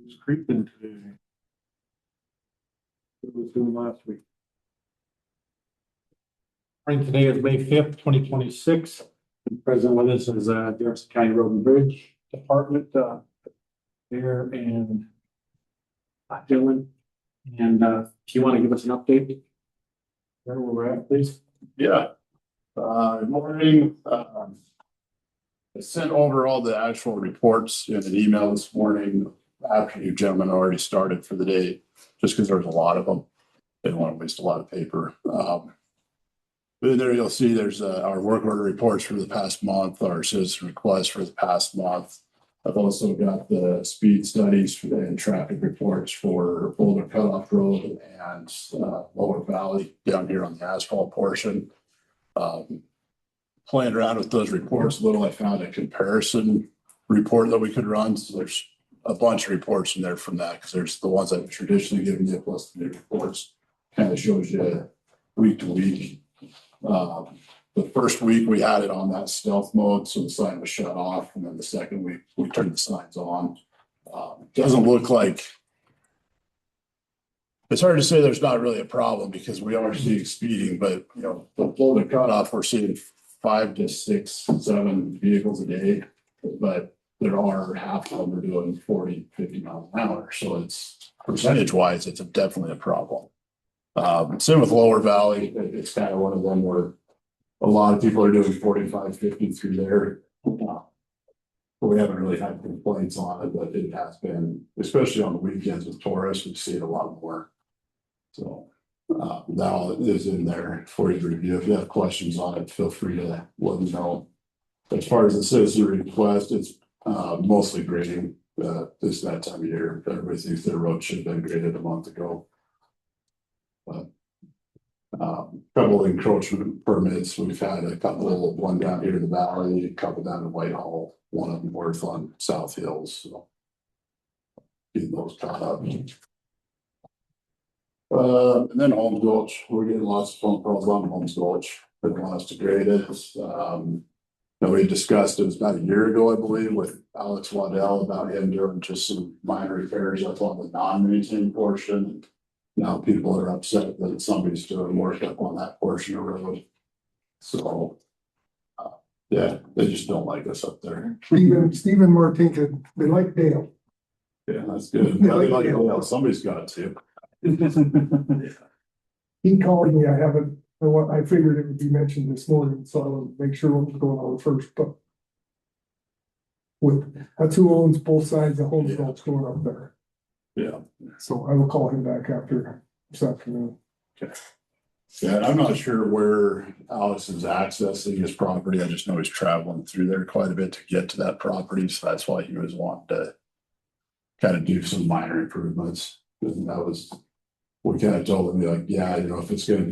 It's creeping today. It was doing last week. Right, today is May 5th, 2026. Present with us is Jefferson County Road and Bridge Department there and Dylan. And if you want to give us an update where we're at, please. Yeah. Good morning. I sent over all the actual reports in an email this morning after you gentlemen already started for the day, just because there's a lot of them. Didn't want to waste a lot of paper. But in there you'll see there's our work order reports for the past month, our citizen requests for the past month. I've also got the speed studies and traffic reports for Boulder Cutoff Road and Lower Valley down here on the asphalt portion. Playing around with those reports a little, I found a comparison report that we could run. So there's a bunch of reports in there from that, because there's the ones I've traditionally given you plus the new reports. Kind of shows you week to week. The first week we had it on that stealth mode, so the sign was shut off, and then the second week we turned the signs on. Doesn't look like, it's hard to say there's not really a problem because we are seeing speeding, but you know, the Boulder Cutoff, we're seeing 5 to 6, 7 vehicles a day, but there are half of them are doing 40, 50 miles an hour. So it's percentage wise, it's definitely a problem. Same with Lower Valley. It's kind of one of them where a lot of people are doing 45, 50 through there. We haven't really had complaints on it, but it has been, especially on the weekends with tourists, we see it a lot more. So that all is in there for you to review. If you have questions on it, feel free to let me know. As far as the citizen request, it's mostly grading this that time of year. Everybody thinks their road should have been graded a month ago. But couple of encroachment permits. We've had a couple, one down here in the valley, a couple down in Whitehall, one up north on South Hills. So getting those caught up. And then Holmes Gulch, we're getting lots of phone calls on Holmes Gulch. They want us to grade it. We discussed, it was about a year ago, I believe, with Alex Waddell about him doing just some minor repairs up on the non-maintained portion. Now people are upset that somebody's doing work up on that portion of the road. So, yeah, they just don't like us up there. Stephen Martinka, they like Dale. Yeah, that's good. They like Dale. Somebody's got to. He called me, I figured it would be mentioned this morning, so I would make sure what was going on first, but that's who owns both sides of Holmes Gulch going up there. Yeah. So I will call him back after this afternoon. Okay. Yeah, I'm not sure where Alex is accessing his property. I just know he's traveling through there quite a bit to get to that property. So that's why he was wanting to kind of do some minor improvements. And that was, we kind of told him, like, yeah, you know, if it's not going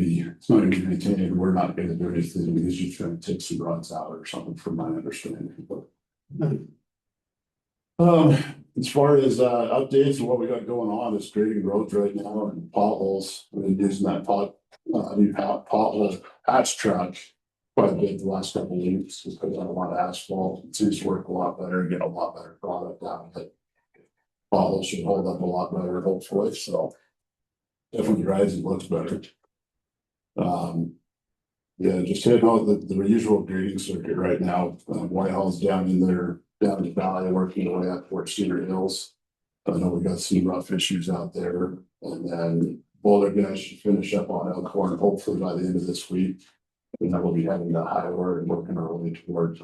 to be maintained, we're not going to do anything. He's just trying to take some runs out or something, from my understanding. But as far as updates and what we got going on, is grading roads right now and potholes. We've been using that new pothole patch truck quite a bit the last couple of weeks. Just put on a lot of asphalt. It seems to work a lot better, get a lot better product out of it. Potholes should hold up a lot better, hopefully. So definitely rides and looks better. Yeah, just hitting out the usual grading circuit right now. Whitehall's down in there, down in the valley, working away up towards Cedar Hills. I know we got some rough issues out there. And then Boulder guys should finish up on Elkhorn hopefully by the end of this week. And then we'll be heading to Highway and working our way towards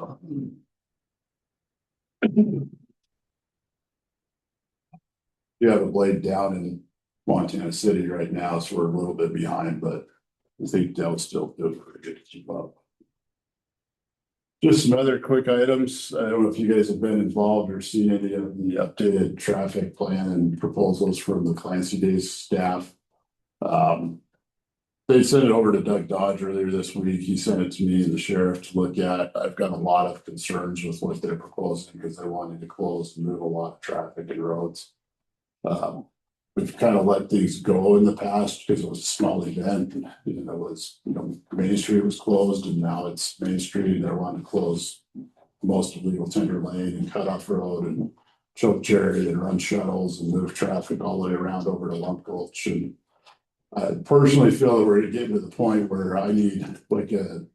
you have a blade down in Montana City right now, so we're a little bit behind, but I think they'll still do pretty good to keep up. Just some other quick items. I don't know if you guys have been involved or seen any of the updated traffic plan and proposals from the Clancy Days staff. They sent it over to Doug Dodge earlier this week. He sent it to me and the sheriff to look at. I've got a lot of concerns with what they're proposing because they're wanting to close and move a lot of traffic and roads. We've kind of let things go in the past because it was a small event. You know, Main Street was closed and now it's Main Street. They're wanting to close most of Legal Tender Lane and Cutoff Road and choke cherry and run shuttles and move traffic all the way around over to Lump Gulch. And I personally feel that we're getting to the point where I need like an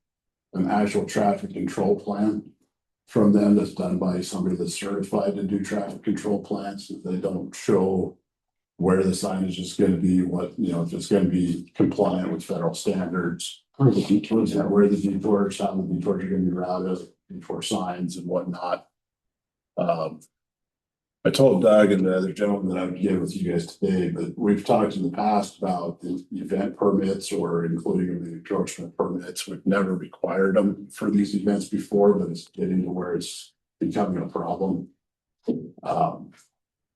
actual traffic control plan from them that's done by somebody that's certified to do traffic control plans. If they don't show where the signage is gonna be, what, you know, if it's gonna be compliant with federal standards. Where the detours, how the detours are gonna be routed, detour signs and whatnot. I told Doug and the other gentleman that I would get with you guys today, but we've talked in the past about the event permits or including the encroachment permits. We've never required them for these events before, but it's getting to where it's becoming a problem.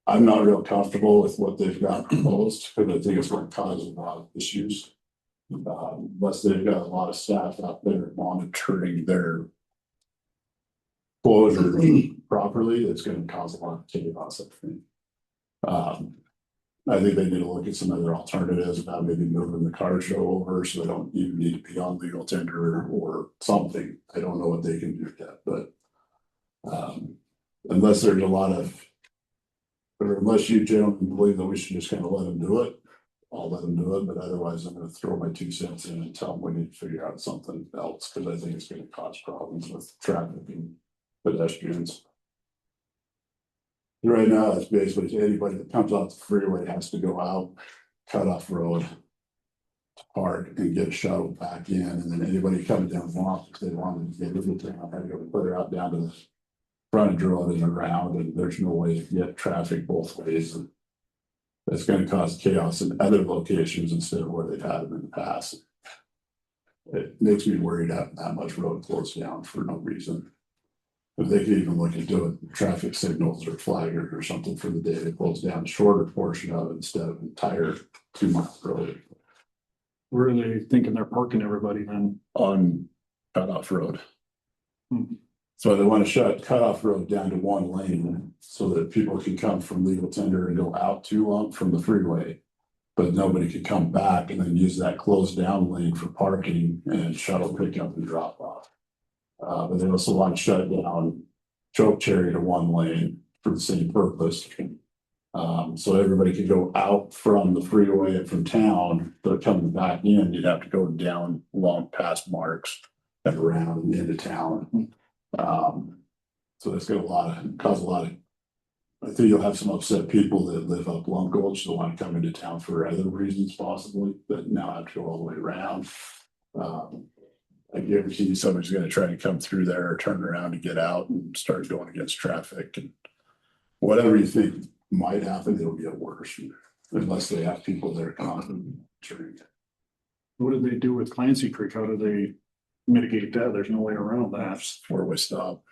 I'm not real comfortable with what they've got proposed because I think it's going to cause a lot of issues. Unless they've got a lot of staff out there monitoring their closure properly, it's going to cause a lot of chaos, I think. I think they need to look at some other alternatives about maybe moving the car show over so they don't even need to be on legal tender or something. I don't know what they can do yet, but unless there's a lot of, or unless you gentlemen believe that we should just kind of let them do it, I'll let them do it, but otherwise I'm gonna throw my 2 cents in and tell them we need to figure out something else, because I think it's gonna cause problems with traffic and pedestrians. Right now, it's basically anybody that comes off the freeway has to go out, cut off road, to park and get a shuttle back in, and then anybody coming down off, if they wanted to get into town, had to go put her out down to the frontage road and around, and there's no way to get traffic both ways. And that's gonna cause chaos in other locations instead of where they've had them in the past. It makes me worried having that much road closed down for no reason. If they could even look at doing traffic signals or flaggers or something for the day to close down a shorter portion of it instead of entire 2 mile road. Where are they thinking they're parking everybody then? On cutoff road. So they want to cut off road down to 1 lane so that people can come from legal tender and go out to Lump from the freeway. But nobody could come back and then use that closed down lane for parking and shuttle pickup and drop off. But they also want to shut down choke cherry to 1 lane for the same purpose. So everybody could go out from the freeway and from town, but coming back in, you'd have to go down Lump past Marks and around and into town. So that's gonna cause a lot of, I think you'll have some upset people that live up Lump Gulch that want to come into town for other reasons possibly, but now have to go all the way around. I guarantee you somebody's gonna try to come through there or turn around and get out and start going against traffic, and whatever you think might happen, it'll get worse unless they have people that are monitoring it. What do they do with Clancy Creek? How do they mitigate that? There's no way around that. 4-way stop.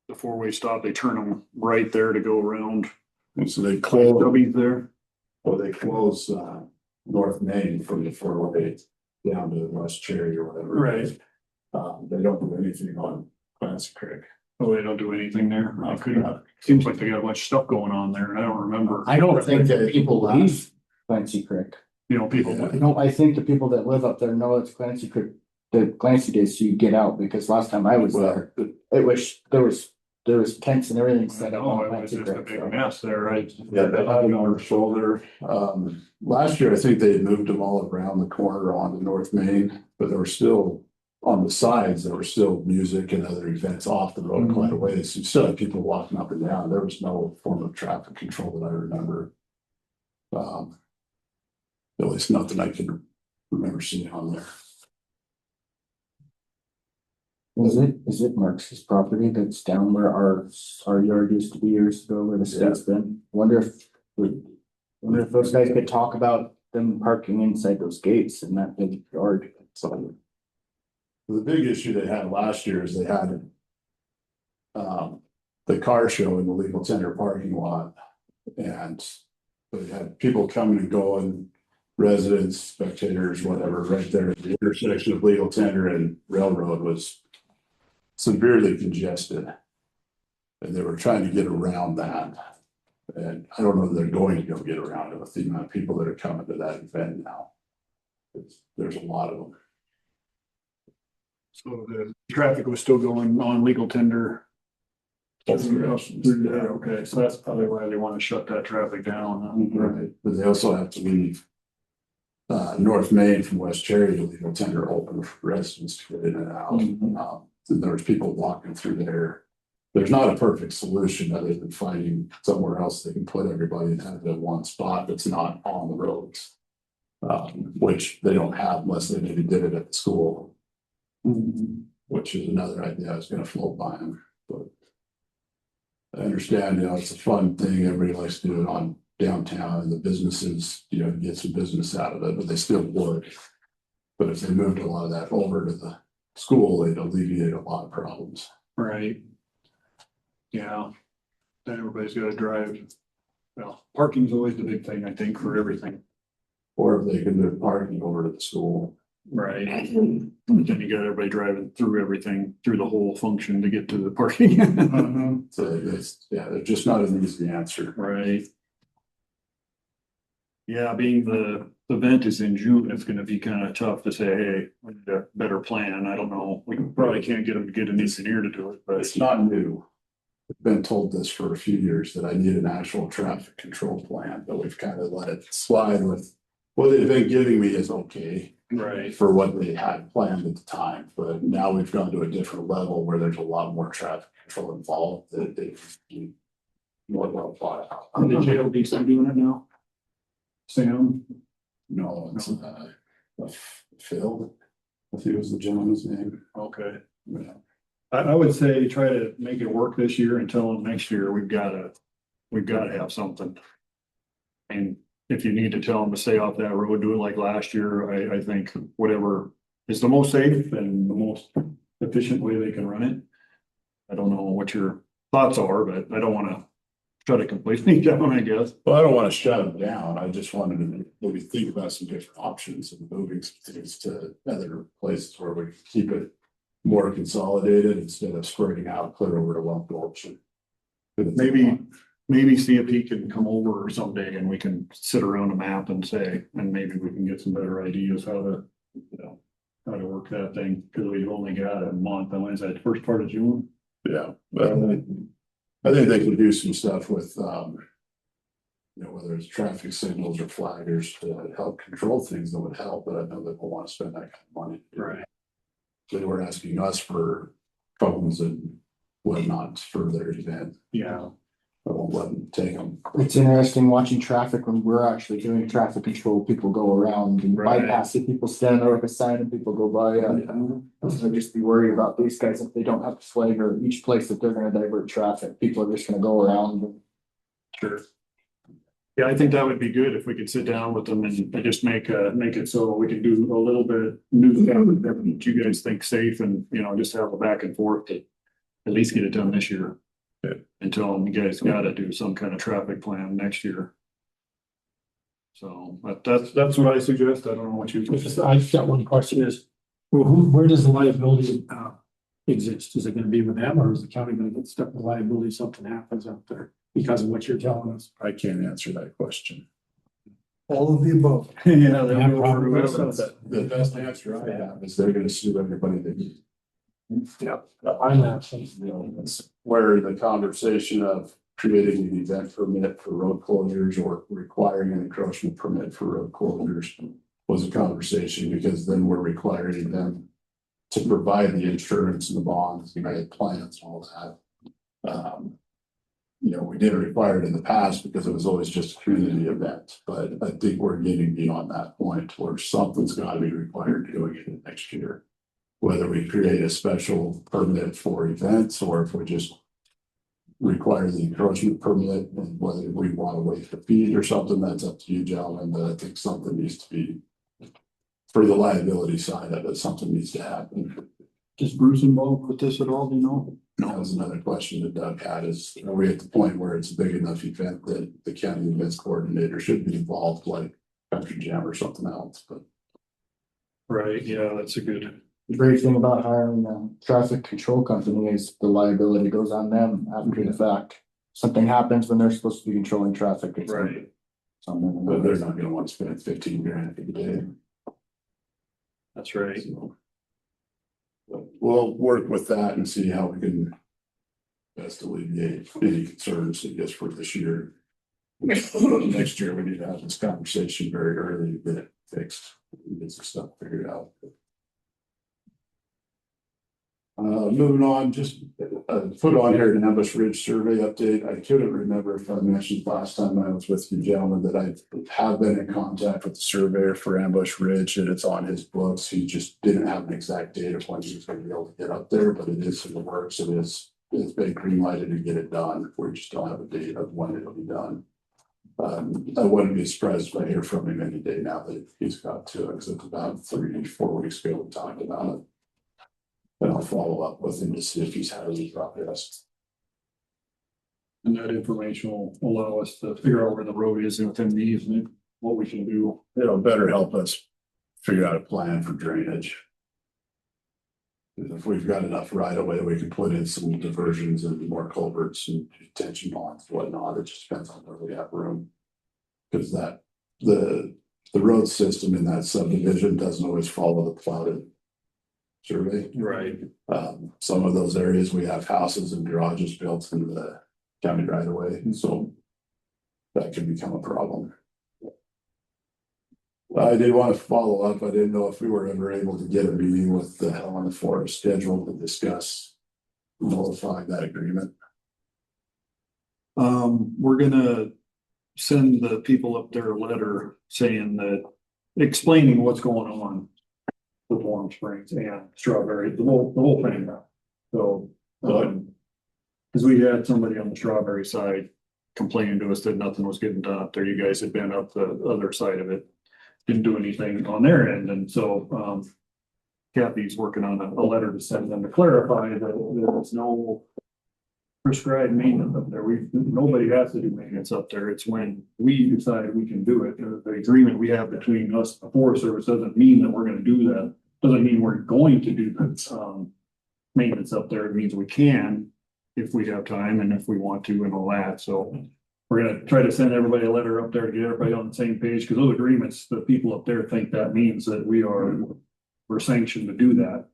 The 4-way stop, they turn them right there to go around. And so they close, W's there. well, they close North Main from the 4-way down to West Cherry or whatever. Right. They don't do anything on Clancy Creek. Oh, they don't do anything there. I couldn't, seems like they got a bunch of stuff going on there and I don't remember. I don't think that people leave Clancy Creek. You know, people. Yeah. No, I think the people that live up there know it's Clancy Creek, the Clancy days, so you get out, because last time I was there, it was, there was tents and everything set up Oh, on it was Clancy just a Creek. big so. mess there, right? Yeah, they have it on their shoulder. Last year, I think they moved them all around the corner onto North Main, but there were still on the sides, there were still music and other events off the road quite a ways. So you still had people walking up and down. There was no form of traffic control that I remember. At least nothing I can remember seeing on there. Is it Marx's property that's down where our yard used to be years ago, where the state's been? Wonder if those guys could talk about them parking inside those gates in that big yard. So the big issue they had last year is they had the car show in the legal tender parking lot. And they had people coming and going, residents, spectators, whatever, right there at the intersection of legal tender and railroad was severely congested. And they were trying to get around that. And I don't know that they're going to go get around it with the amount of people that are coming to that event now. There's a lot of them. So the traffic was still going on legal tender Okay, so that's probably why they want to shut that traffic down. Huh? Right, but they also have to leave. North Main from West Cherry to leave a tender open for residents to get in and out. There's people walking through there. There's not a perfect solution other than finding somewhere else they can put everybody and have it in one spot that's not on the roads. Which they don't have unless they maybe did it at the school. Which is another idea I was gonna float by them, but. I understand, it's a fun thing, everybody likes to do it on downtown and the businesses, get some business out of it, but they still would. But if they moved a lot of that over to the school, it'd alleviate a lot of problems. Right. Yeah. Then everybody's got to drive. Well, parking's always the big thing, I think, for everything. Or if they could move parking over to the school. Right. Then you got everybody driving through everything, through the whole function to get to the parking. So they're just not an easy answer. Right. Yeah, being the event is in June, it's gonna be kind of tough to say, hey, we need a better plan. I don't know. We probably can't get them to get an engineer to do it, but It's not new. I've been told this for a few years that I need an actual traffic control plan, but we've kind of let it slide with what they've been giving me is okay. right. For what they had planned at the time, but now we've gone to a different level where there's a lot more traffic control involved that they. More well thought out. And the JLDC doing it now? Sam? No, it's Phil, I think was the gentleman's name. Okay. Yeah. I would say try to make it work this year and tell them next year we've gotta have something. And if you need to tell them to stay off that road, do it like last year, I think whatever is the most safe and the most efficient way they can run it. I don't know what your thoughts are, but I don't wanna shut it completely down, I guess. Well, I don't want to shut them down. I just wanted to maybe think about some different options and moving some things to other places where we can keep it more consolidated instead of spreading out clear over to one direction. Maybe see if he can come over someday and we can sit around a map and say, and maybe we can get some better ideas how to, how to work that thing, because we've only got a month, and when is that, first part of June? Yeah, but I think they can do some stuff with, whether it's traffic signals or flaggers to help control things that would help, but I know they don't want to spend that kind of money. Right. They were asking us for phones and whatnot for their event. Yeah. I won't let them take them. It's interesting watching traffic when we're actually doing traffic control, people go around and Right. bypass it, people stand there with a sign and people go by. So just be worried about these guys if they don't have a flag or each place that they're gonna divert traffic, people are just gonna go around. Sure. Yeah, I think that would be good if we could sit down with them and just make it so we can do a little bit of new stuff that you guys think safe and, just have a back and forth to at least get it done this year. Yeah. And tell them you guys gotta do some kind of traffic plan next year. So, but that's what I suggest. I don't know what you. I just got one question is, where does the liability exist? Is it gonna be with them or is the county gonna get stuck with liability if something happens out there because of what you're telling us? I can't answer that question. All of the above. Yeah, they'll Yeah, go over probably. whoever. The best answer I have is they're gonna sue everybody that you. Yeah. I'm not. That's where the conversation of creating an event permit for road closures or requiring an encroachment permit for road closures was a conversation, because then we're requiring them to provide the insurance and the bonds and the plans and all that. We didn't require it in the past because it was always just a community event, but I think we're getting beyond that point where something's got to be required doing it next year. Whether we create a special permit for events or if we just require the encroachment permit, and whether we want to waive the fees or something, that's up to you, gentlemen. But I think something needs to be, for the liability side of it, something needs to happen. Is Bruce involved with this at all, do you know? That was another question that Doug had, is are we at the point where it's a big enough event that the county events coordinator should be involved, like Country Jam or something else? But Right, yeah, that's a good. The great thing about hiring a traffic control company is the liability goes on them after the fact. Something happens when they're supposed to be controlling traffic. It's Right. something. but they're not gonna want to spend 15 grand a day. That's right. So, but we'll work with that and see how we can best alleviate any concerns, I guess, for this year. Next year, we need to have this conversation very early to get it fixed, get some stuff figured out. Moving on, just put on here an Ambush Ridge survey update. I couldn't remember if I mentioned last time I was with you gentlemen that I have been in contact with the surveyor for Ambush Ridge, and it's on his books. He just didn't have an exact date of when he was going to be able to get up there, but it is in the works. It's been green lighted to get it done. We just don't have a date of when it'll be done. I wouldn't be surprised if I hear from him any day now that he's got to it, because it's about 3-4 weeks ago we talked about it. And I'll follow up with him to see if he's had any progress. And that information will allow us to figure out where the road is within the easement, what we can do. It'll better help us figure out a plan for drainage. If we've got enough right away, we can put in some diversions and more culverts and detention ponds, whatnot. It just depends on where we have room. Because the road system in that subdivision doesn't always follow the plotted survey. Right. Some of those areas we have houses and garages built into the county right away, so that can become a problem. I did want to follow up. I didn't know if we were ever able to get a meeting with the Helen Forest schedule to discuss nullifying that agreement. We're gonna send the people up there a letter saying that, explaining what's going on with Warm Springs and Strawberry, the whole thing now. So, because we had somebody on the Strawberry side complaining to us that nothing was getting done up there. You guys had been up the other side of it, didn't do anything on their end, and so Kathy's working on a letter to send them to clarify that there's no prescribed maintenance up there. Nobody has to do maintenance up there. It's when we decide we can do it. The agreement we have between us and the Forest Service doesn't mean that we're gonna do that. Doesn't mean we're going to do maintenance up there. It means we can if we have time and if we want to and all that. So we're gonna try to send everybody a letter up there to get everybody on the same page, because those agreements, the people up there think that means that we're sanctioned to do that.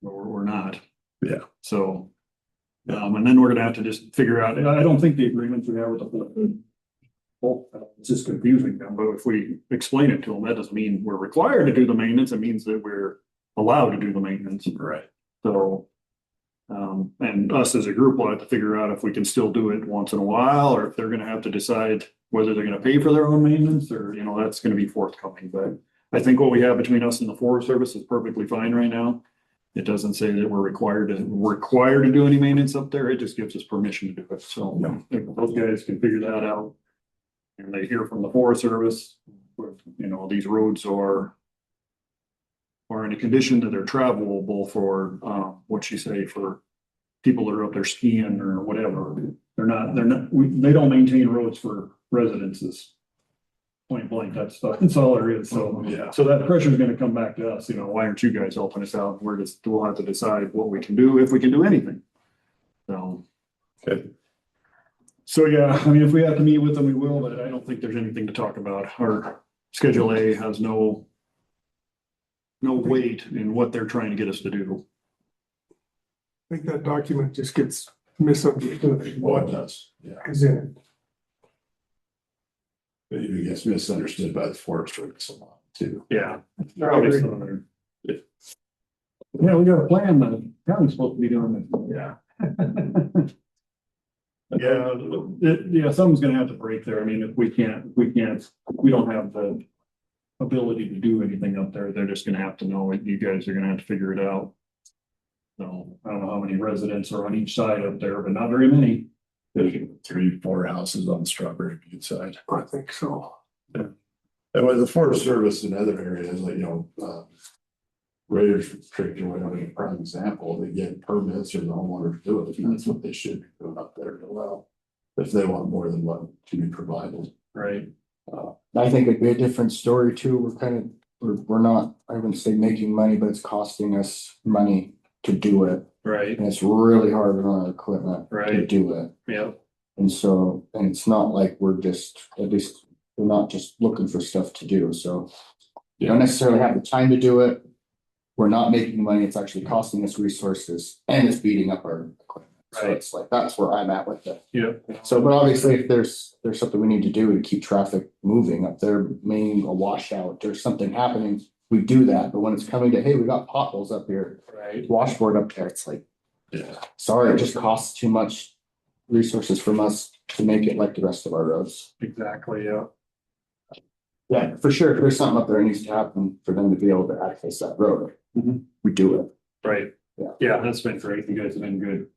But we're not. Yeah. So and then we're gonna have to just figure out, I don't think the agreements we have with the well, it's just confusing them, but if we explain it to them, that doesn't mean we're required to do the maintenance. It means that we're allowed to do the maintenance. Right. So, and us as a group will have to figure out if we can still do it once in a while, or if they're gonna have to decide whether they're gonna pay for their own maintenance, or, you know, that's gonna be forthcoming. But I think what we have between us and the Forest Service is perfectly fine right now. It doesn't say that we're required to do any maintenance up there. It just gives us permission to do it. So if those guys can figure that out, and they hear from the Forest Service, you know, these roads are in a condition that they're travelable for, what you say, for people that are up there skiing or whatever. They don't maintain roads for residences. Point blank, that's all there is. So, Yeah. so that pressure is gonna come back to us, you know, why aren't you guys helping us out? We'll have to decide what we can do, if we can do anything. So. Okay. So, yeah, I mean, if we have to meet with them, we will, but I don't think there's anything to talk about. Our Schedule A has no weight in what they're trying to get us to do. I think that document just gets misunderstood. Well, it does. Yeah. Is in it. It even gets misunderstood by the Forest Service a lot too. Yeah. Probably some of their- Yeah, we got a plan, the county's supposed to be doing it. Yeah. Yeah, something's gonna have to break there. I mean, if we don't have the ability to do anything up there. They're just gonna have to know it. You guys are gonna have to figure it out. So I don't know how many residents are on each side up there, but not very many. There's 3-4 houses on the Strawberry Butte side. I think so. And with the Forest Service in other areas, like, you know, Raiders Creek or whatever, a prime example, they get permits or the homeowner to do it, and that's what they should be doing up there as well. If they want more than what can be provided. Right. I think it'd be a different story too. We're not, I wouldn't say making money, but it's costing us money to do it. Right. And it's really hard on our equipment to Right. do it. Yeah. And so, and it's not like we're not just looking for stuff to do. So you don't necessarily have the time to do it. We're not making money. It's actually costing us resources and it's beating up our equipment. So Right. it's like, that's where I'm at with it. Yeah. So, but obviously, if there's something we need to do to keep traffic moving up there, maybe a washout, there's something happening, we do that. But when it's coming to, hey, we got potholes up here, Right. washboard up there, it's like, Yeah, sorry, it just costs too much resources from us to make it like the rest of our roads. Exactly, yeah. Yeah, for sure. If there's something up there that needs to happen for them to be able to access that road, Mhm. we do it. Right. Yeah. Yeah, that's been great. You guys have been good.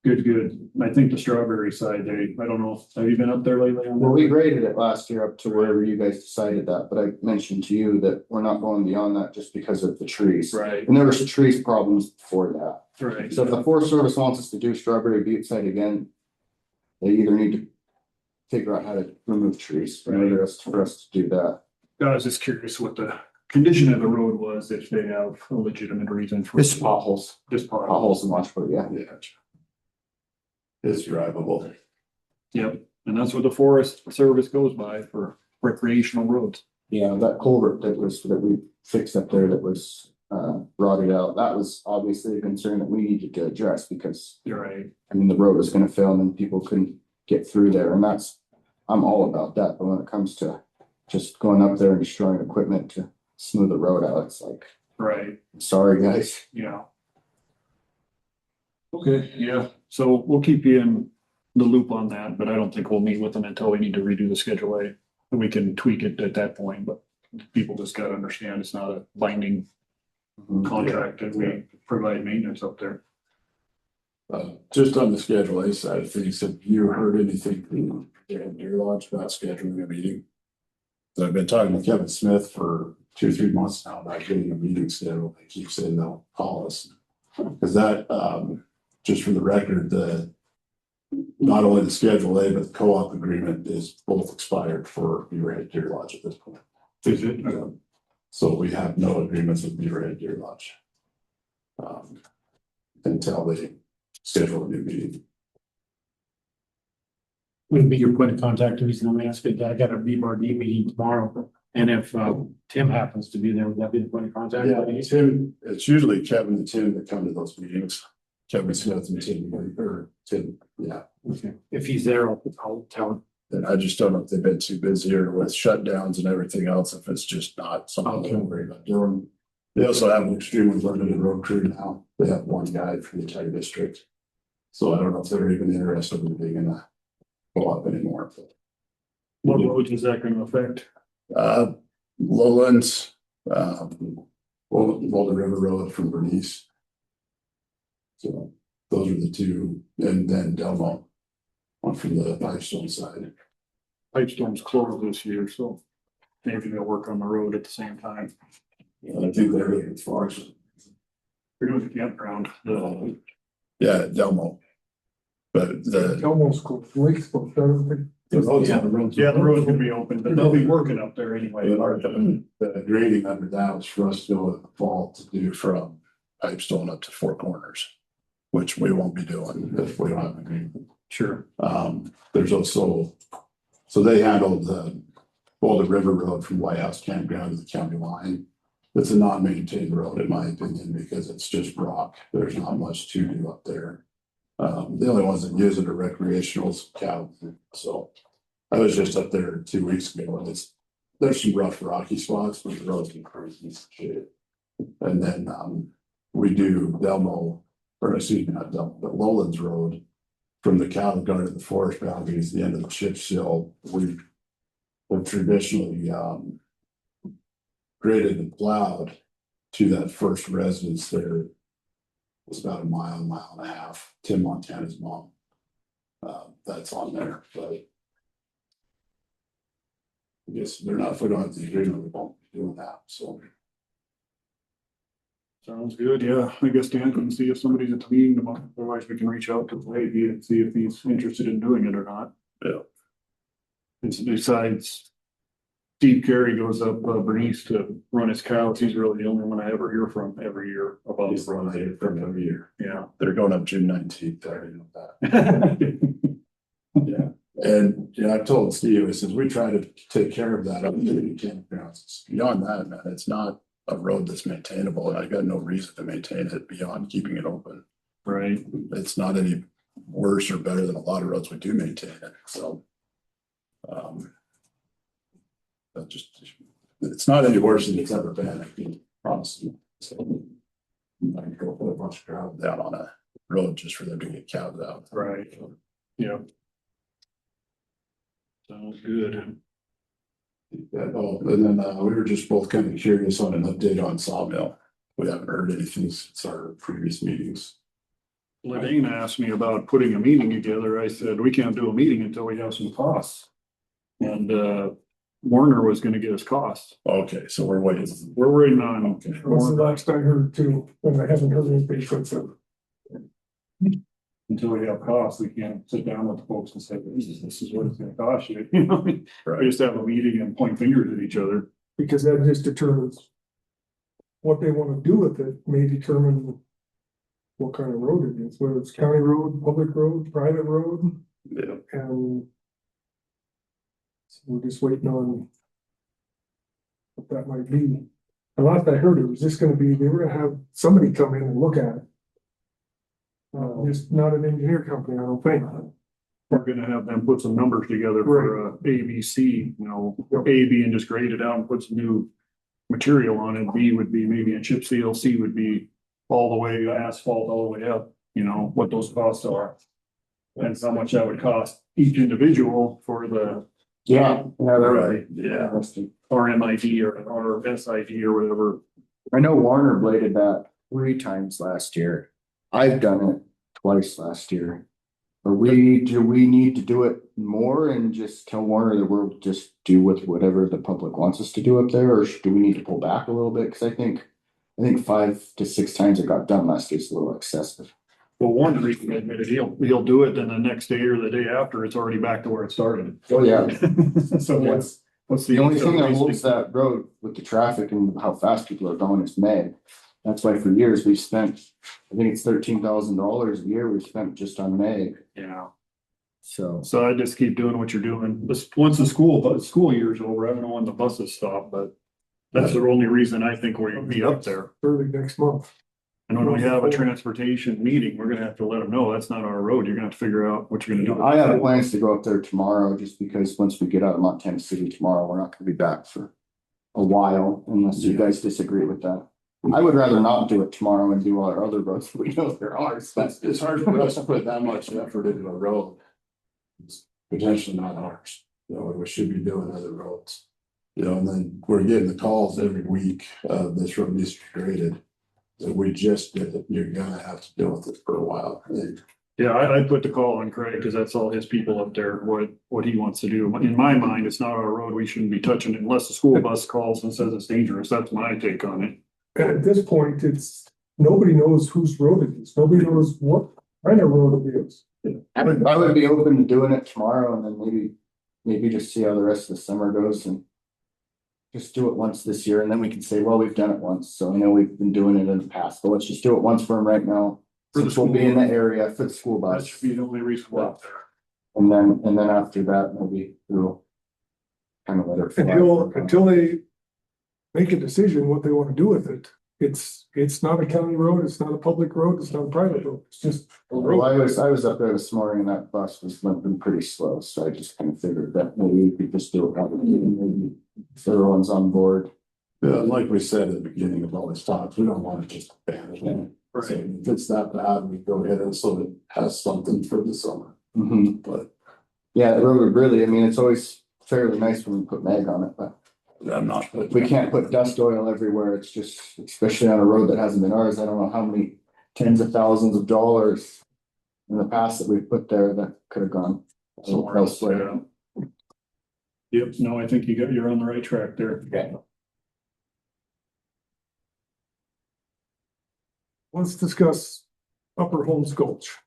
Good. I think the strawberry side, I don't know, have you been up there lately? on Well, that? we graded it last year up to wherever you guys decided that, but I mentioned to you that we're not going beyond that just because of the trees. Right, And there was trees problems before that. right. So if the Forest Service wants us to do Strawberry Butte site again, they either need to figure out how to remove trees in order for us to do that. I was just curious what the condition of the road was, if they have a legitimate reason for. It's potholes, Just potholes. potholes and washboard, yeah. yeah. It's drivable. Yep, and that's what the Forest Service goes by for recreational roads. Yeah, that culvert that we fixed up there that was rotted out, that was obviously a concern that we needed to address because, You're right. I mean, the road was gonna fail and then people couldn't get through there, and I'm all about that, but when it comes to just going up there and destroying equipment to smooth the road out, it's like, Right, sorry, guys. yeah. Okay, yeah, so we'll keep you in the loop on that, but I don't think we'll meet with them until we need to redo the Schedule A. And we can tweak it at that point, but people just gotta understand it's not a binding contract and we provide maintenance up there. Just on the Schedule A side of things, have you heard anything from Deer Lodge about scheduling a meeting? So I've been talking to Kevin Smith for 2-3 months now about getting a meeting scheduled. They keep saying they'll call us. Cause that, just for the record, not only the Schedule A, but the co-op agreement is both expired for Beaverhead Deer Lodge at this point. Is it? So we have no agreements with Beaverhead Deer Lodge. Until they schedule a new meeting. Would be your point of contact, the reason I'm asking, I got a BRD meeting tomorrow, and if Tim happens to be there, would that be the point of contact? Yeah, Tim, it's usually Kevin and Tim that come to those meetings. Kevin Smith and Tim, or Tim, yeah. Okay. If he's there, I'll tell him. And I just don't know if they've been too busy or with shutdowns and everything else, if it's just not something they're worried about doing. They also have an extremely limited road crew now. They have one guy for the entire district. So I don't know if they're even interested in being in a co-op anymore. What roads is that gonna affect? Lowlands, Boulder River Road from Bernice. So those are the two, and then Delmo, one from the Pipestone side. Pipestone's closed this year, so maybe they'll work on the road at the same time. I think they're as far as, We're doing the campground, yeah, Delmo. But the, Almost close, lakes close, I don't think. the roads on the roads. yeah, the road's gonna be open, but they'll be working up there anyway. The grading under that was for us to go in the fall to do from Pipestone up to Four Corners, which we won't be doing if we don't have an agreement. Sure, There's also, so they handled the Boulder River Road from White House Campground to the county line. It's a non-maintained road in my opinion, because it's just rock. There's not much to do up there. The only ones that use it are recreationals, cattle. So I was just up there 2 weeks ago and there's some rough rocky spots, but the road's been crazy as shit. And then, we do Delmo, or excuse me, not Delmo, but Lowlands Road. From the cattle guard to the forest boundaries, the end of the chip seal, we've traditionally, graded and plowed to that first residence there. It's about a mile and a half, Tim Montana's mom. That's on there, but. I guess they're not, if we don't have the agreement, we won't be doing that, so. sounds good, yeah, I guess Dan can see if somebody's at the meeting tomorrow, otherwise we can reach out to the lady and see if he's interested in doing it or not. Yeah. And so besides Steve Carey goes up Bernice to run his cows, he's really the only one I ever hear from every year about He's the run run. there from every year. Yeah. They're going up June 19th, I already know that. Yeah, and I told Steve, I says, we try to take care of that up in the campgrounds. Beyond that, man, it's not a road that's maintainable, and I got no reason to maintain it beyond keeping it open. Right, It's not any worse or better than a lot of roads we do maintain it, so. That just, it's not any worse than it's ever been, I can promise you, so. I can go put a bunch of gravel down on a road just for them to get cows out. Right. Yeah. Sounds good. Yeah, oh, and then, we were just both kind of curious on an update on Sawmill. We haven't heard anything since our previous meetings. Ladine asked me about putting a meeting together. I said, we can't do a meeting until we have some costs. And, Warner was gonna get us costs. Okay, so we're waiting. We're waiting on. Okay. That's the last I heard too, and I haven't heard anything since then. Until we have costs, we can't sit down with the folks and say, this is what it's gonna cost you, you know? We just have a meeting and point fingers at each other. Because that just determines what they wanna do with it, may determine what kind of road it is, whether it's county road, public road, private road, Yeah, and so we're just waiting on what that might be. The last I heard, it was just gonna be, they were gonna have somebody come in and look at it. Just not an engineer company, I don't think. We're gonna have them put some numbers together for ABC, you know, A being just graded out and put some new material on it. B would be maybe a chip seal, C would be all the way asphalt all the way up, you know, what those costs are. And how much that would cost each individual for the Yeah, they're right, yeah, interesting. RMID or SID or whatever. I know Warner bladed that 3 times last year. I've done it twice last year. Do we need to do it more and just tell Warner that we'll just do with whatever the public wants us to do up there, or do we need to pull back a little bit? Cause I think 5 to 6 times it got done last year is a little excessive. Well, Warner even admitted he'll do it, then the next day or the day after, it's already back to where it started. Oh, yeah. So Yeah. what's The only thing that holds that road with the traffic and how fast people are going is May. That's why for years we've spent, I think it's $13,000 a year we've spent just on May. Yeah. So, So I just keep doing what you're doing. Once the school year's over, I don't know when the buses stop, but that's the only reason I think we're gonna be up there. Early next month. And when we have a transportation meeting, we're gonna have to let them know that's not our road. You're gonna have to figure out what you're gonna do. I have plans to go up there tomorrow, just because once we get out of Montana City tomorrow, we're not gonna be back for a while unless you guys disagree with that. I would rather not do it tomorrow and do all our other roads. We know there are. it's hard for us to put that much effort into a road. It's potentially not ours, you know, we should be doing other roads. You know, and then we're getting the calls every week, this road needs to be graded. So we just did it, you're gonna have to deal with it for a while. Yeah, I put the call on Craig because that's all his people up there, what he wants to do. In my mind, it's not our road. We shouldn't be touching it unless the school bus calls and says it's dangerous. That's my take on it. And at this point, nobody knows whose road it is. Nobody knows what kind of road it is. I would be open to doing it tomorrow and then maybe just see how the rest of the summer goes and just do it once this year, and then we can say, well, we've done it once, so I know we've been doing it in the past, but let's just do it once for them right now. Since we'll be in the area for the school That bus, should be the only reason we're up there. and then after that, maybe we'll kind of let it fly. Until they make a decision what they want to do with it. It's not a county road, it's not a public road, it's not a private road, it's just a Well, road. I was up there this morning and that bus was limping pretty slow, so I just kind of figured that maybe we could just do it that way, maybe if everyone's on board. Yeah, and like we said at the beginning of all this talks, we don't want to just abandon it. Right. So if it's that bad, we go ahead and so it has something for the summer, Mhm. but Yeah, the road really, I mean, it's always fairly nice when we put mag on it, but I'm not. we can't put dust oil everywhere. It's just, especially on a road that hasn't been ours, I don't know how many tens of thousands of dollars in the past that we've put there that could have gone Somewhere else, elsewhere. yeah. Yep, no, I think you're on the right track there. Okay. Let's discuss Upper Holmes Gulch.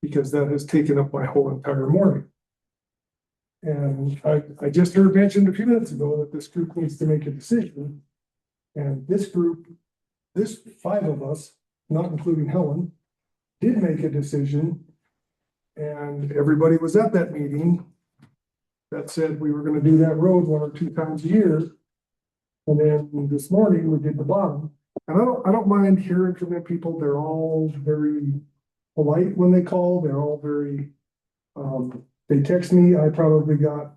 Because that has taken up my whole entire morning. And I just heard mentioned a few minutes ago that this group needs to make a decision. And this group, 5 of us, not including Helen, did make a decision. And everybody was at that meeting that said we were gonna do that road 1 or 2 times a year. And then this morning we did the bottom. And I don't mind hearing from the people. They're all very polite when they call. They're all very, they text me. I probably got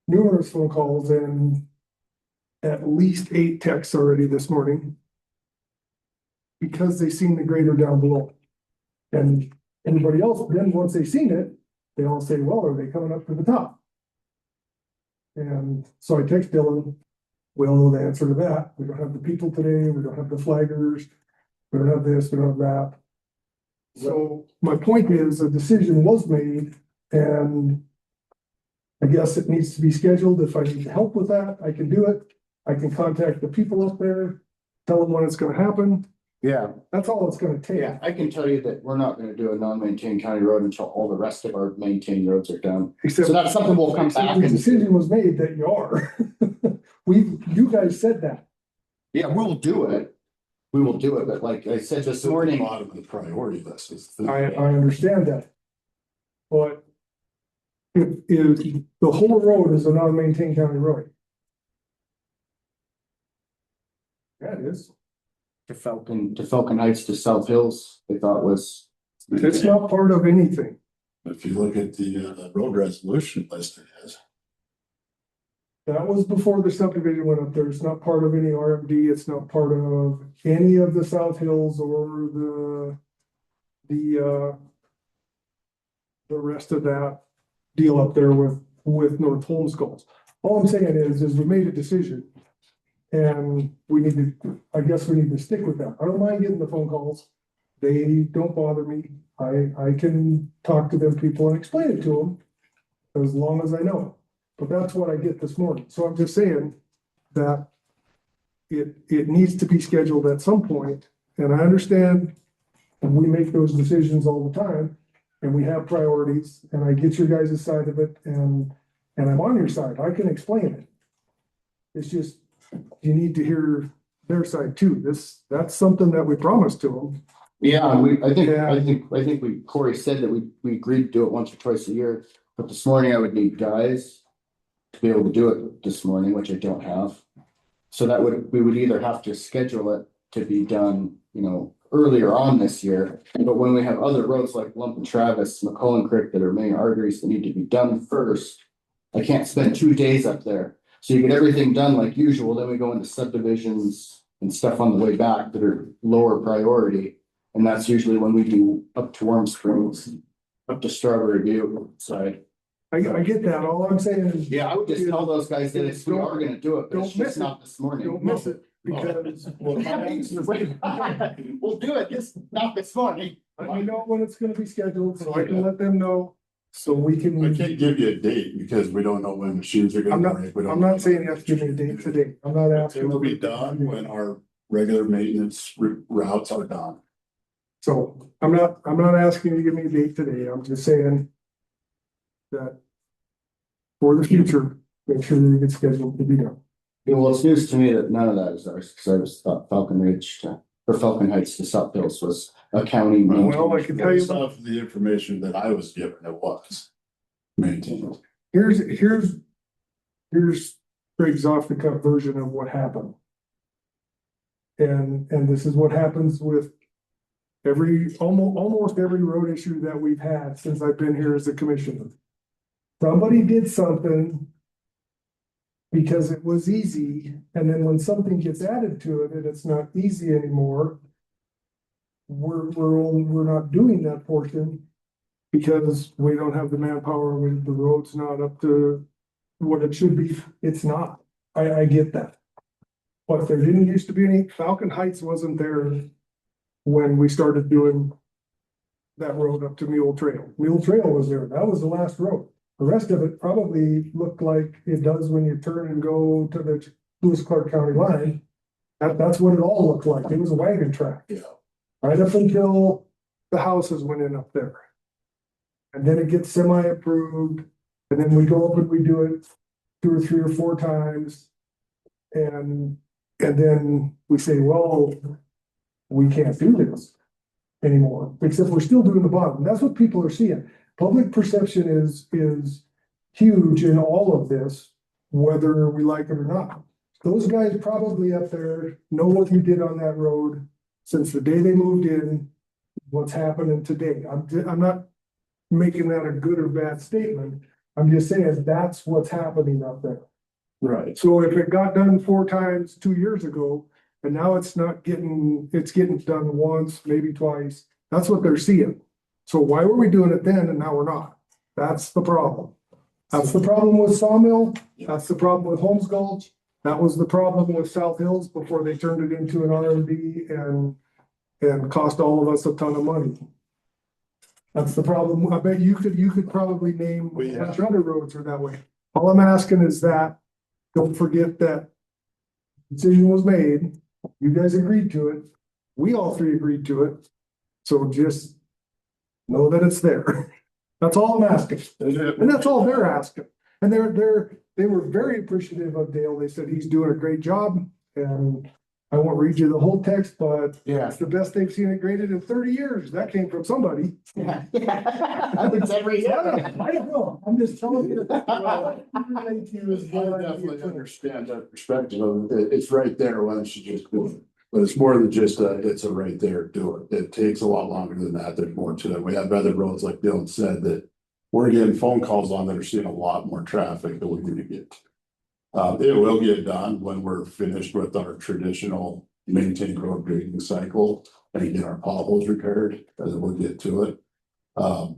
numerous phone calls and at least 8 texts already this morning because they seen the grader down below. And anybody else, then once they seen it, they all say, well, are they coming up to the top? And so I text Dylan, we all know the answer to that. We don't have the people today, we don't have the flaggers, we don't have this, we don't have that. So my point is, a decision was made, and I guess it needs to be scheduled. If I need help with that, I can do it. I can contact the people up there, tell them when it's gonna happen. Yeah, That's all it's gonna take. yeah, I can tell you that we're not gonna do a non-maintained county road until all the rest of our maintained roads are done. Except So that's something we'll come back the and, decision was made that you are. You guys said that. yeah, we'll do it. We will do it, but like I said this morning, Bottom of the priority list is. I understand that. But if the whole road is a non-maintained county road. Yeah, it is. to Falcon Heights to South Hills, they thought was. It's not part of anything. If you look at the road resolution list, it is. That was before the subdivision went up there. It's not part of any RMD. It's not part of any of the South Hills or the rest of that deal up there with North Holmeskulls. All I'm saying is we made a decision. And we need to, I guess we need to stick with that. I don't mind getting the phone calls. They don't bother me. I can talk to them people and explain it to them as long as I know. But that's what I get this morning. So I'm just saying that it needs to be scheduled at some point. And I understand we make those decisions all the time and we have priorities and I get your guys' side of it and I'm on your side. I can explain it. It's just, you need to hear their side too. That's something that we promised to them. Yeah, I think Corey said that we agreed to do it once or twice a year, but this morning I would need guys to be able to do it this morning, which I don't have. So we would either have to schedule it to be done, earlier on this year. But when we have other roads like Lump and Travis, McCullen Creek that are main arteries that need to be done first, I can't spend 2 days up there. So you get everything done like usual, then we go into subdivisions and stuff on the way back that are lower priority. And that's usually when we do up to Warm Springs, up to Strawberry View side. I get that. All I'm saying is. Yeah, I would just tell those guys that if we are gonna do it, but it's Don't miss just it. not this morning. Don't miss it because We'll do it, just not this morning. let me know when it's gonna be scheduled so I can let them know. So we I can, can't give you a date because we don't know when machines are I'm gonna not, break. We don't I'm know. not saying you have to give me a date today. I'm not asking. It will be done when our regular maintenance routes are done. So I'm not asking you to give me a date today. I'm just saying that for the future, make sure that it gets scheduled to be done. Yeah, well, it's news to me that none of that is ours, because I was thought Falcon Heights to South Hills was a county. Well, I can tell you, Based off the information that I was given, it was maintained. here's Craig's off the cuff version of what happened. And this is what happens with almost every road issue that we've had since I've been here as a commissioner. Somebody did something because it was easy, and then when something gets added to it and it's not easy anymore, we're not doing that portion because we don't have the manpower, the road's not up to what it should be. It's not. I get that. But there didn't used to be any, Falcon Heights wasn't there when we started doing that road up to Mule Trail. Mule Trail was there. That was the last road. The rest of it probably looked like it does when you turn and go to the Lewis Clark County line. That's what it all looked like. It was a wagon track. Yeah. Right up until the houses went in up there. And then it gets semi-approved, and then we go up and we do it 2 or 3 or 4 times. And then we say, well, we can't do this anymore, except we're still doing the bottom. That's what people are seeing. Public perception is huge in all of this, whether we like it or not. Those guys probably up there know what we did on that road since the day they moved in. what's happening today. I'm not making that a good or bad statement. I'm just saying that's what's happening up there. Right. So if it got done 4 times 2 years ago, and now it's getting done once, maybe twice, that's what they're seeing. So why were we doing it then and now we're not? That's the problem. That's the problem with Sawmill. That's the problem with Holmes Gulch. That was the problem with South Hills before they turned it into an R&D and cost all of us a ton of money. That's the problem. I bet you could probably name a bunch of other roads are that way. All I'm asking is that, don't forget that decision was made. You guys agreed to it. We all 3 agreed to it. So just know that it's there. That's all I'm asking. And that's all they're asking. And they were very appreciative of Dale. They said he's doing a great job. And I won't read you the whole text, but Yeah. it's the best they've seen it graded in 30 years. That came from somebody. Yeah. Happens every I year. don't know. I'm just telling you. I definitely understand that perspective of it. It's right there. Why don't you just do it? But it's more than just it's a right there, do it. It takes a lot longer than that. There's more to it. We have other roads, like Dylan said, that we're getting phone calls on that are seeing a lot more traffic than we need to get. It will get done when we're finished with our traditional maintained road grading cycle and get our potholes repaired, as we'll get to it. But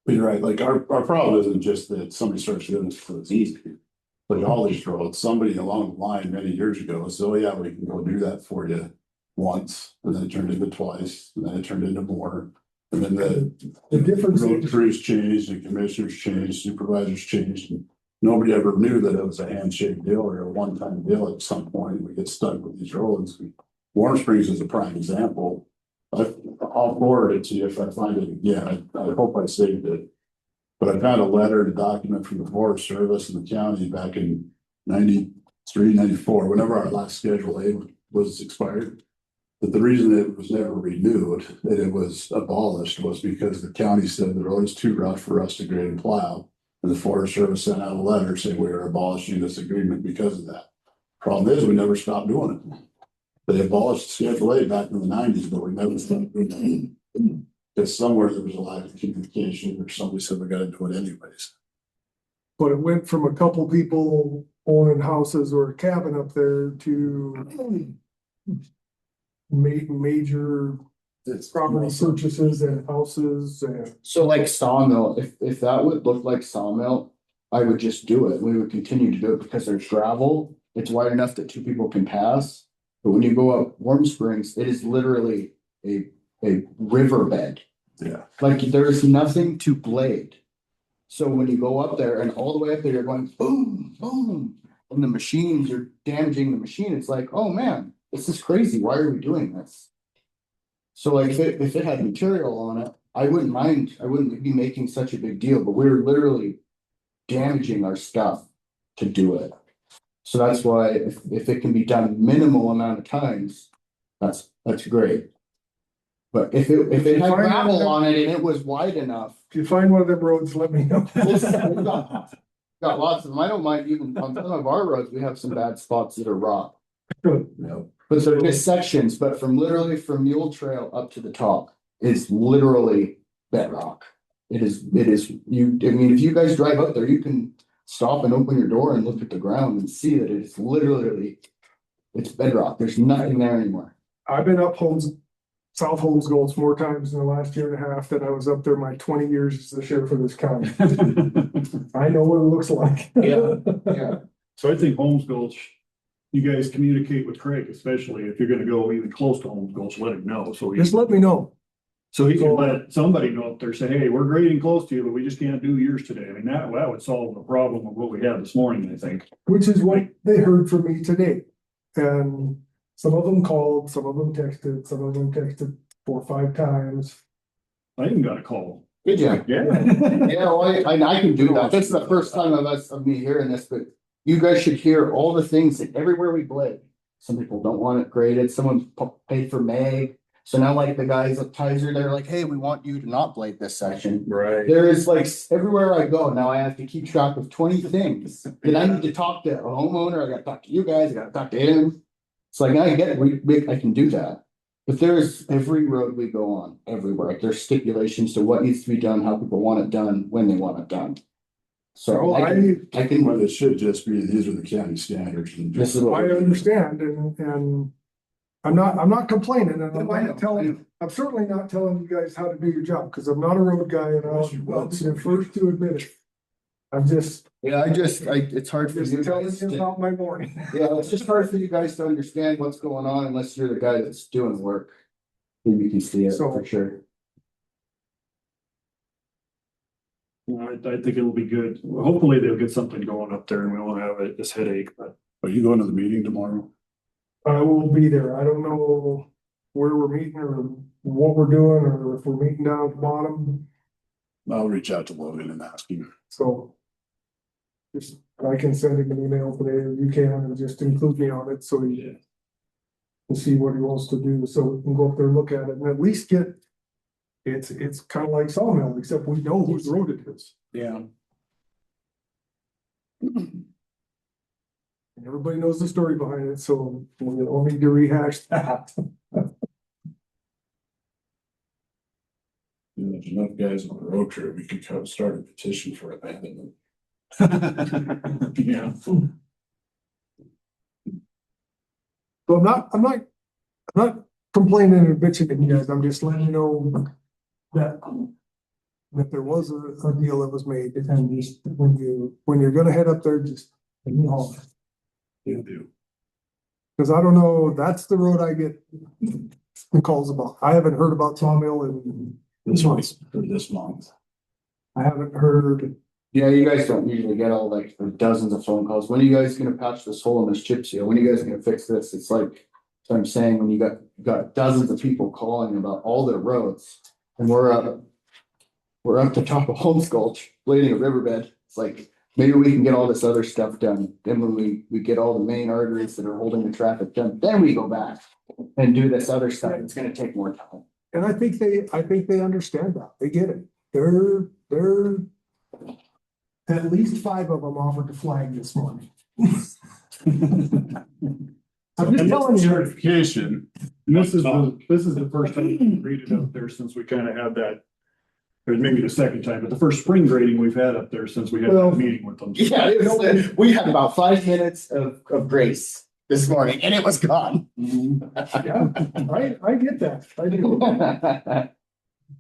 you're right, like our problem isn't just that somebody starts doing this because it's easy. Like all these roads, somebody along the line many years ago, so yeah, we can go do that for you once, and then it turned into twice, and then it turned into more. And then The difference road is, crews changed, and commissioners changed, supervisors changed, and nobody ever knew that it was a handshake deal or a one-time deal. At some point, we get stuck with these roads. Warm Springs is a prime example. I'll forward it to you if I find it again. I hope I saved it. But I found a letter and a document from the Forest Service and the county back in 93, 94, whenever our last Schedule A was expired. That the reason it was never renewed, that it was abolished, was because the county said the road is too rough for us to grade and plow. And the Forest Service sent out a letter saying we are abolishing this agreement because of that. Problem is, we never stopped doing it. They abolished Schedule A back in the 90s, but we never stopped doing it. Because somewhere there was a lack of communication, or somebody said we gotta do it anyways. but it went from a couple people owning houses or a cabin up there to major It's property purchases and houses and. So like Sawmill, if that would look like Sawmill, I would just do it. We would continue to do it because there's gravel. It's wide enough that 2 people can pass. But when you go up Warm Springs, it is literally a riverbed. Yeah. Like there's nothing to blade. So when you go up there and all the way up there, you're going boom, boom, and the machines are damaging the machine. It's like, oh man, this is crazy. Why are we doing this? So like if it had material on it, I wouldn't mind. I wouldn't be making such a big deal, but we're literally damaging our stuff to do it. So that's why if it can be done minimal amount of times, that's great. But if it had gravel on it and it was wide enough. If you find one of them roads, let me know. Got lots of them. I don't mind even on some of our roads, we have some bad spots that are rock. No. But they're just sections, but from Mule Trail up to the top is literally bedrock. It is, you, I mean, if you guys drive up there, you can stop and open your door and look at the ground and see that it's literally, it's bedrock. There's nothing there anymore. I've been up South Holmes Gulch more times in the last year and a half than I was up there my 20 years as the sheriff of this county. I know what it looks like. Yeah. So I think Holmes Gulch, you guys communicate with Craig, especially if you're gonna go even close to Holmes Gulch, let him know, so Just let me know. he can let somebody know up there, say, hey, we're grading close to you, but we just can't do yours today. I mean, that would solve the problem of what we had this morning, I think. Which is what they heard from me today. And some of them called, some of them texted 4 or 5 times. I even got a call. Good job. Yeah. Yeah, well, I can do that. This is the first time of me hearing this, but you guys should hear all the things that everywhere we blade. Some people don't want it graded. Someone paid for mag. So now like the guys at Tizer, they're like, hey, we want you to not blade this section. Right. There is like everywhere I go now, I have to keep track of 20 things that I need to talk to a homeowner. I got to talk to you guys. I got to talk to him. It's like I get it. I can do that. But there's every road we go on, everywhere, there's stipulations to what needs to be done, how people want it done, when they want it done. So So I Well, can, it should just be, these are the county standards. and this is what. I understand and I'm not complaining and I'm not telling, I'm certainly not telling you guys how to do your job, because I'm not a road guy and I'll be the first to admit it. I'm just Yeah, it's hard for you telling guys you to, about my morning. yeah, it's just hard for you guys to understand what's going on unless you're the guy that's doing the work. Maybe you can see it So- for sure. I think it'll be good. Hopefully they'll get something going up there and we won't have this headache, but. Are you going to the meeting tomorrow? I will be there. I don't know where we're meeting or what we're doing, or if we're meeting down at the bottom, I'll reach out to Logan and ask him. so. Just, I can send him an email today, or you can, and just include me on it, so he can see what he wants to do, so we can go up there and look at it, and at least get. It's kind of like Sawmill, except we know whose road it is. Yeah. And everybody knows the story behind it, so we don't need to rehash that. There's enough guys on the road trip, we could come start a petition for abandonment. Yeah. So I'm not complaining and bitching at you guys, I'm just letting you know that there was a deal that was made, and just when you're gonna head up there, just, cause I don't know, that's the road I get the calls about. I haven't heard about Sawmill in This month. I haven't heard. Yeah, you guys don't usually get all like dozens of phone calls. When are you guys gonna patch this hole in this chip seal? When are you guys gonna fix this? It's like, so I'm saying, when you got dozens of people calling about all their roads, and we're up to top of Holmes Gulch, blading a riverbed. It's like, maybe we can get all this other stuff done. Then when we get all the main arteries that are holding the traffic done, then we go back and do this other stuff. It's gonna take more time. And I think they understand that. They get it. They're at least 5 of them offered to flag this morning. I'm just telling you. Certification. This is the first time we've graded up there since we kind of had that. Or maybe the second time, but the first spring grading we've had up there since we had Well, that meeting with them. Yeah, we had about 5 minutes of grace this morning and it was gone. Yeah, I get that. I do.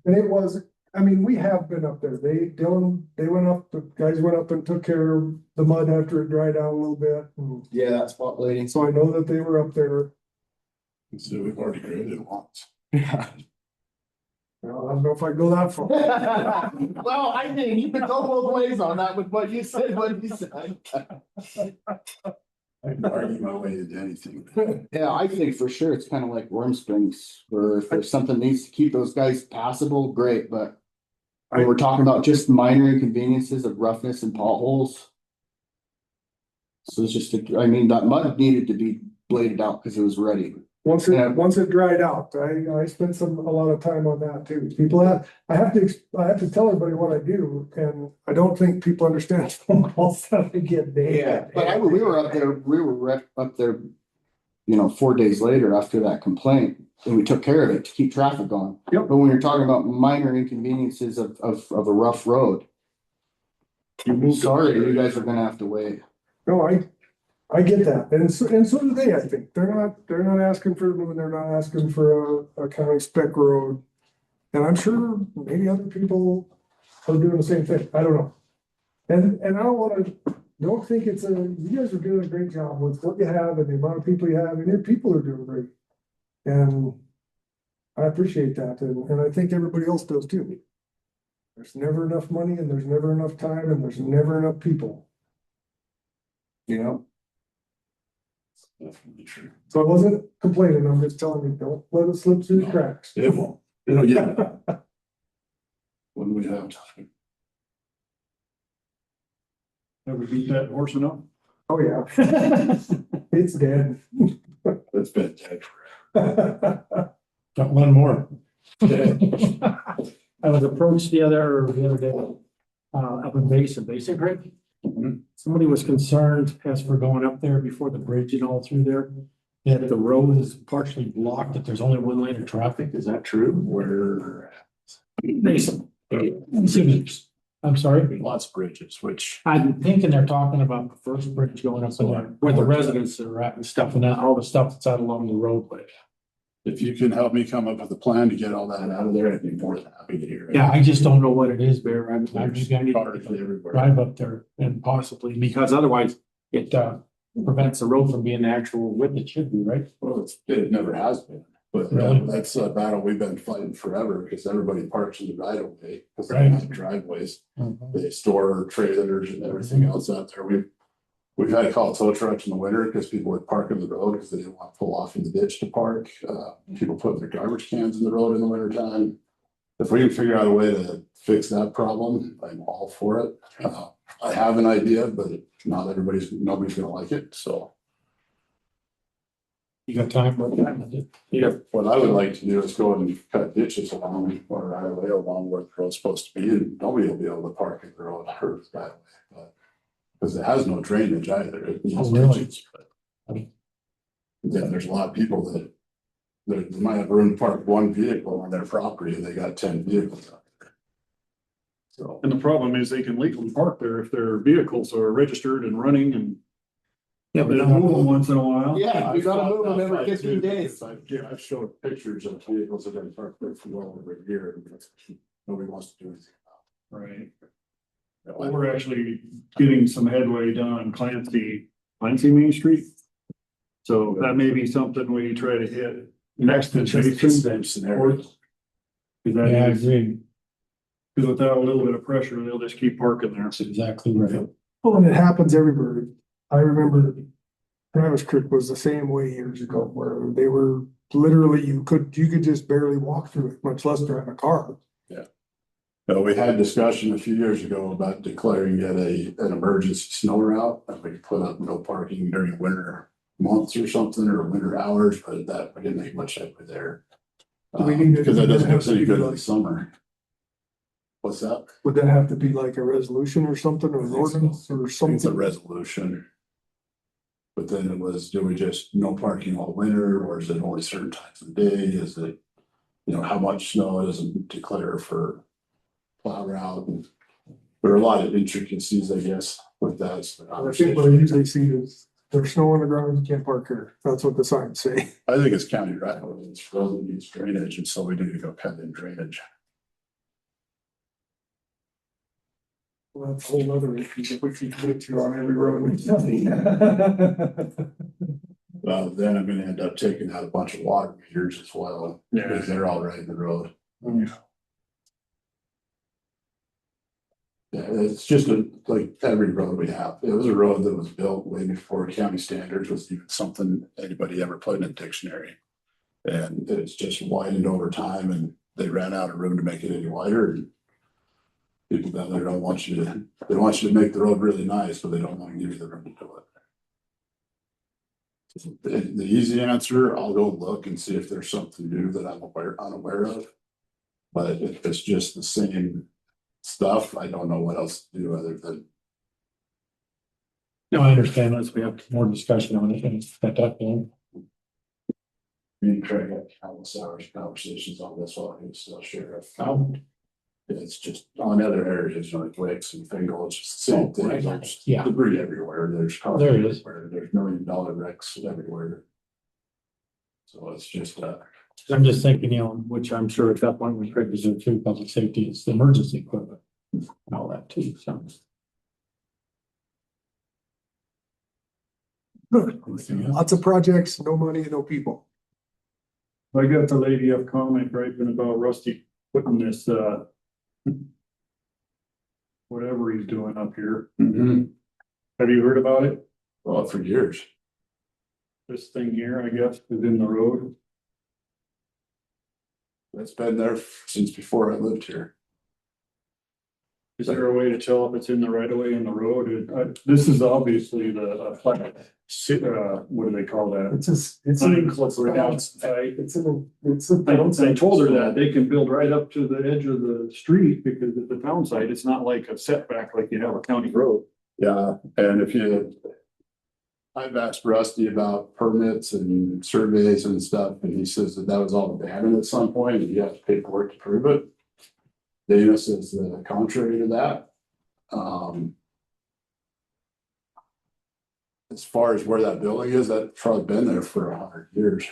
And it was, I mean, we have been up there. They went up, the guys went up and took care of the mud after it dried out a little bit. And Yeah, that's spot blading. so I know that they were up there. So we've already graded once. Well, I don't know if I go that far. Well, I think you could go both ways on that with what you said, I can argue my way into anything. Yeah, I think for sure it's kind of like Worm Springs, where if there's something needs to keep those guys passable, great, but when we're talking about just minor inconveniences of roughness and potholes. So it's just, I mean, that mud needed to be bladed out because it was ready. Once Yeah. it dried out, I spent a lot of time on that too. I have to tell everybody what I do, and I don't think people understand phone calls that I get daily. But we were up there, 4 days later after that complaint, and we took care of it to keep traffic going. Yep. But when you're talking about minor inconveniences of a rough road, sorry, you guys are gonna have to wait. No, I get that, and so do they, I think. They're not asking for, they're not asking for a county spec road. And I'm sure maybe other people are doing the same thing. I don't know. And I don't think you guys are doing a great job with what you have and the amount of people you have, and your people are doing great. And I appreciate that, and I think everybody else does too. There's never enough money, and there's never enough time, and there's never enough people. You know? Definitely true. So I wasn't complaining, I'm just telling you, don't let it slip through the cracks. It won't. Yeah. When we have time. Have we beat that horse enough? Oh, yeah. It's dead. It's been dead forever. Got one more. I was approached the other day, up in Basin Creek. Mhm. Somebody was concerned as for going up there before the bridge and all through there. that the road is partially blocked, that there's only one lane of traffic, is that true? Where I'm sorry, lots of bridges, which I'm thinking they're talking about the first bridge going up in there, where the residents are at and stuff, and that, all the stuff that's out along the roadway. if you can help me come up with a plan to get all that out of there, I'd be more than happy to hear it. Yeah, I just don't know what it is, Bear. I'm just gonna Cars everywhere. drive up there and possibly, because otherwise it prevents the road from being the actual width it should be, right? Well, it never has been, but Really? that's a battle we've been fighting forever because everybody parks in the right of way. Because they Right. have driveways, they store trailers and everything else out there. We've had to call tow trucks in the winter because people would park in the road because they didn't want to pull off in the ditch to park. People put their garbage cans in the road in the winter time. If we can figure out a way to fix that problem, I'm all for it. I have an idea, but nobody's gonna like it, so. You got time? Yeah, what I would like to do is go and cut ditches along or right away along where the road's supposed to be, and nobody will be able to park in the road or that way, but. Because it has no drainage either. It has Oh, really? ditches, but- Yeah, there's a lot of people that. They might have room to park one vehicle on their property and they got 10 vehicles out there. So. And the problem is they can legally park there if their vehicles are registered and running and Yeah, they move them once in a while. Yeah, we gotta move them every I've 15 days. I've showed pictures of vehicles that have been parked there for well over a year, and nobody wants to do anything Right. about Well, it. we're actually getting some headway done on Clancy Main Street. So that may be something we try to hit next to Jason. Same scenario. Cause Yeah, I that is, agree. cause without a little bit of pressure, they'll just keep parking there. That's exactly right. Well, and it happens everywhere. I remember Travis Creek was the same way years ago, where they were literally, you could just barely walk through it, much less drive a car. We had discussion a few years ago about declaring it an emergency snow route, and we put up no parking during winter months or something, or winter hours, but that, we didn't make much headway there. Do we need to- Because that doesn't do us any good in the summer. What's that? Would that have to be like a resolution or something, or an ordinance or It's a something? resolution. But then it was, do we just no parking all winter, or is it only certain times of the day? Is it, how much snow doesn't declare for plow route? And there are a lot of intricacies, I guess, with that. I think what I usually see is there's snow on the ground, you can't park here. That's what the signs say. I think it's county right, it's frozen, needs drainage, and so we need to go cut in drainage. Well, that's a whole other issue that we can get to on every road. Then I'm gonna end up taking out a bunch of water meters as well, because they're all right in the road. Yeah, it's just like every road we have. It was a road that was built way before county standards was even something anybody ever put in a dictionary. And it's just widened over time, and they ran out of room to make it any wider. And people down there don't want you to, they want you to make the road really nice, but they don't want to give you the room to do it. The easy answer, I'll go look and see if there's something new that I'm unaware of. But if it's just the same stuff, I don't know what else to do other than. No, I understand. Let's, we have more discussion on it and at that point. Me and Craig had countless hours of conversations on this while he was still sheriff. It's just on other areas, like Wicks and Fingal, it's just the same thing. right. There's Yeah. debris everywhere. There's cars There it is. everywhere. There's $1 million wrecks everywhere. So it's just, I'm just thinking, which I'm sure at that point when Craig was there too, public safety is the emergency equipment. And all that too, so. Lots of projects, no money, no people. I got the lady up comment griping about Rusty putting this, whatever he's doing up here. Have you heard about it? well, for years. This thing here, I guess, is in the road. It's been there since before I lived here. Is there a way to tell if it's in the right of way in the road? This is obviously the, what do they call that? It's Unincorporated site. I told her that they can build right up to the edge of the street because at the town site, it's not like a setback like you have a county road. Yeah, and if you. I've asked Rusty about permits and surveys and stuff, and he says that was all abandoned at some point, and you have to pay paperwork to prove it. Dana says the contrary to that. As far as where that building is, that's probably been there for 100 years.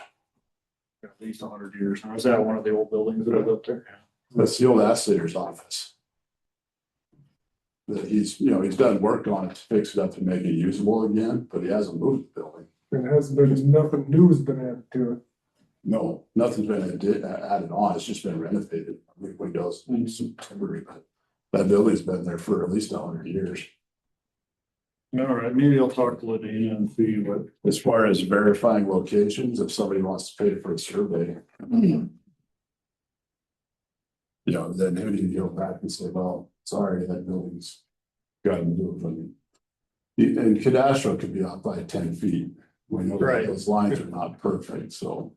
At least 100 years. Now, is that one of the old buildings that are up there? That's the old assayer's office. That he's done work on it to fix it up to make it usable again, but he hasn't moved the building. There hasn't been, nothing new has been added to it. No, nothing's been added on, it's just been renovated, windows and some temporary, but that building's been there for at least 100 years. All right, maybe I'll talk to Ladina and see what. As far as verifying locations, if somebody wants to pay for a survey. Then who do you go back and say, well, sorry, that building's got to move. I mean, and cadastral could be off by 10 feet. We know that Right. those lines are not perfect, so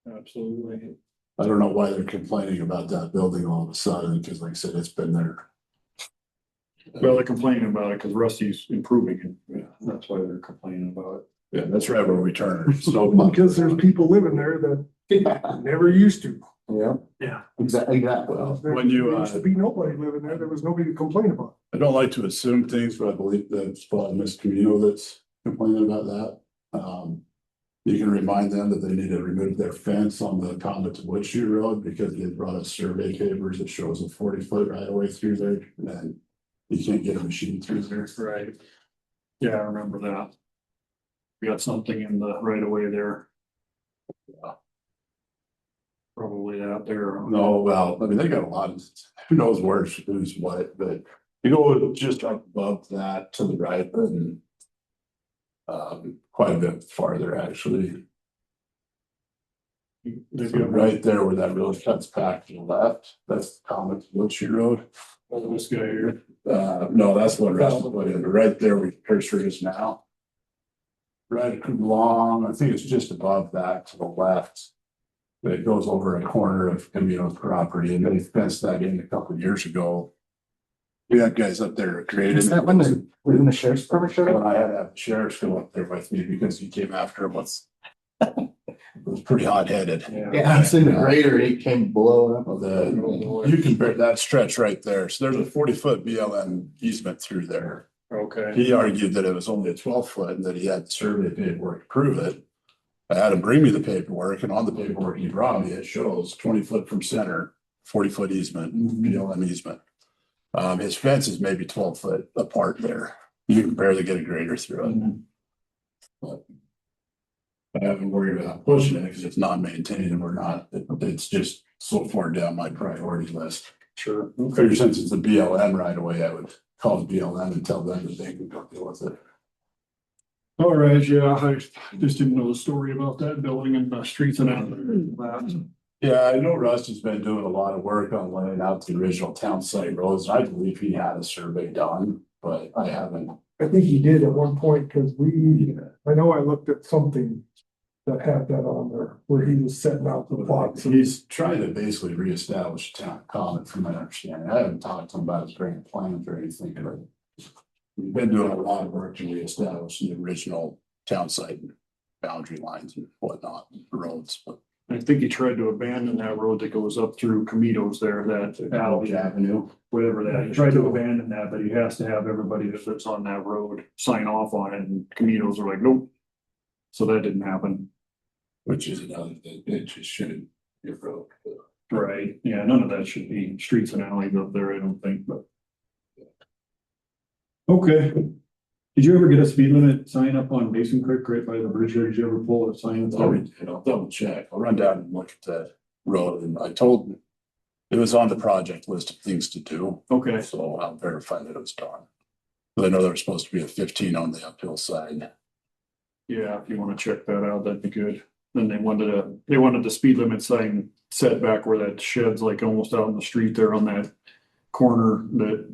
Absolutely. I don't know why they're complaining about that building all of a sudden, because like I said, it's been there. Well, they're complaining about it because Rusty's improving it. Yeah, that's why they're complaining about it. Yeah, that's right where we turn. So Because there's people living there that never used to. Yeah. Yeah. Exactly. Well, There when you, used to be nobody living there. There was nobody to complain about. I don't like to assume things, but I believe that's probably Miss Camino that's complaining about that. You can remind them that they need to remove their fence on the Comet to Woodshoe Road because they brought us survey papers that shows a 40-foot right away through there, and you can't get a machine through there. Right. Yeah, I remember that. We got something in the right of way there. Probably out there. No, well, I mean, they got a lot of, who knows who's what, but you go just up above that to the right and quite a bit farther, actually. They've So got right there where that road cuts back to the left, that's the Comet to Woodshoe Road. this guy here. No, that's what Russell put in, but right there where the cursor is now. Right along, I think it's just above that to the left. It goes over a corner of Camino's property, and they fenced that in a couple of years ago. We had guys up there grading. Is that when the sheriff's department showed When up? I had to have the sheriffs go up there with me because he came after him with. It was pretty hot headed. Yeah, I've seen the grader, it came blowing up. You compare that stretch right there. So there's a 40-foot BLM easement through there. Okay. He argued that it was only a 12-foot and that he had survey paperwork to prove it. I had him bring me the paperwork, and on the paperwork he brought me, it shows 20-foot from center, 40-foot easement, BLM easement. His fence is maybe 12-foot apart there. You can barely get a grader through it. But I haven't worried about pushing it because it's not maintained and we're not, it's just so far down my priority list. Sure. Figure since it's a BLM right away, I would call the BLM and tell them that they can go deal with it. All right, yeah, I just didn't know the story about that building and the streets and that. Yeah, I know Rusty's been doing a lot of work on laying out the original town site roads. I believe he had a survey done, but I haven't. I think he did at one point because I know I looked at something that had that on there where he was setting out the plots. He's trying to basically reestablish town common from my understanding. I haven't talked to him about his grand plans or anything, but we've been doing a lot of work to reestablish the original town site boundary lines and whatnot, roads, but. I think he tried to abandon that road that goes up through Camitos there, that alley Avenue. whatever that, he tried to abandon that, but he has to have everybody that lives on that road sign off on it, and Camitos are like, nope. So that didn't happen. Which is another thing, it just shouldn't be a road. Right, yeah, none of that should be streets and alleys up there, I don't think, but. Okay, did you ever get a speed limit sign up on Mason Creek right by the bridge there? Did you ever pull a sign? I'll double check, I'll run down and look at that road, and I told him it was on the project list of things to do, Okay, so I'll verify that it was done. But I know there was supposed to be a 15 on the uphill side. yeah, if you wanna check that out, that'd be good. Then they wanted the speed limit sign set back where that shed's like almost out in the street there on that corner that.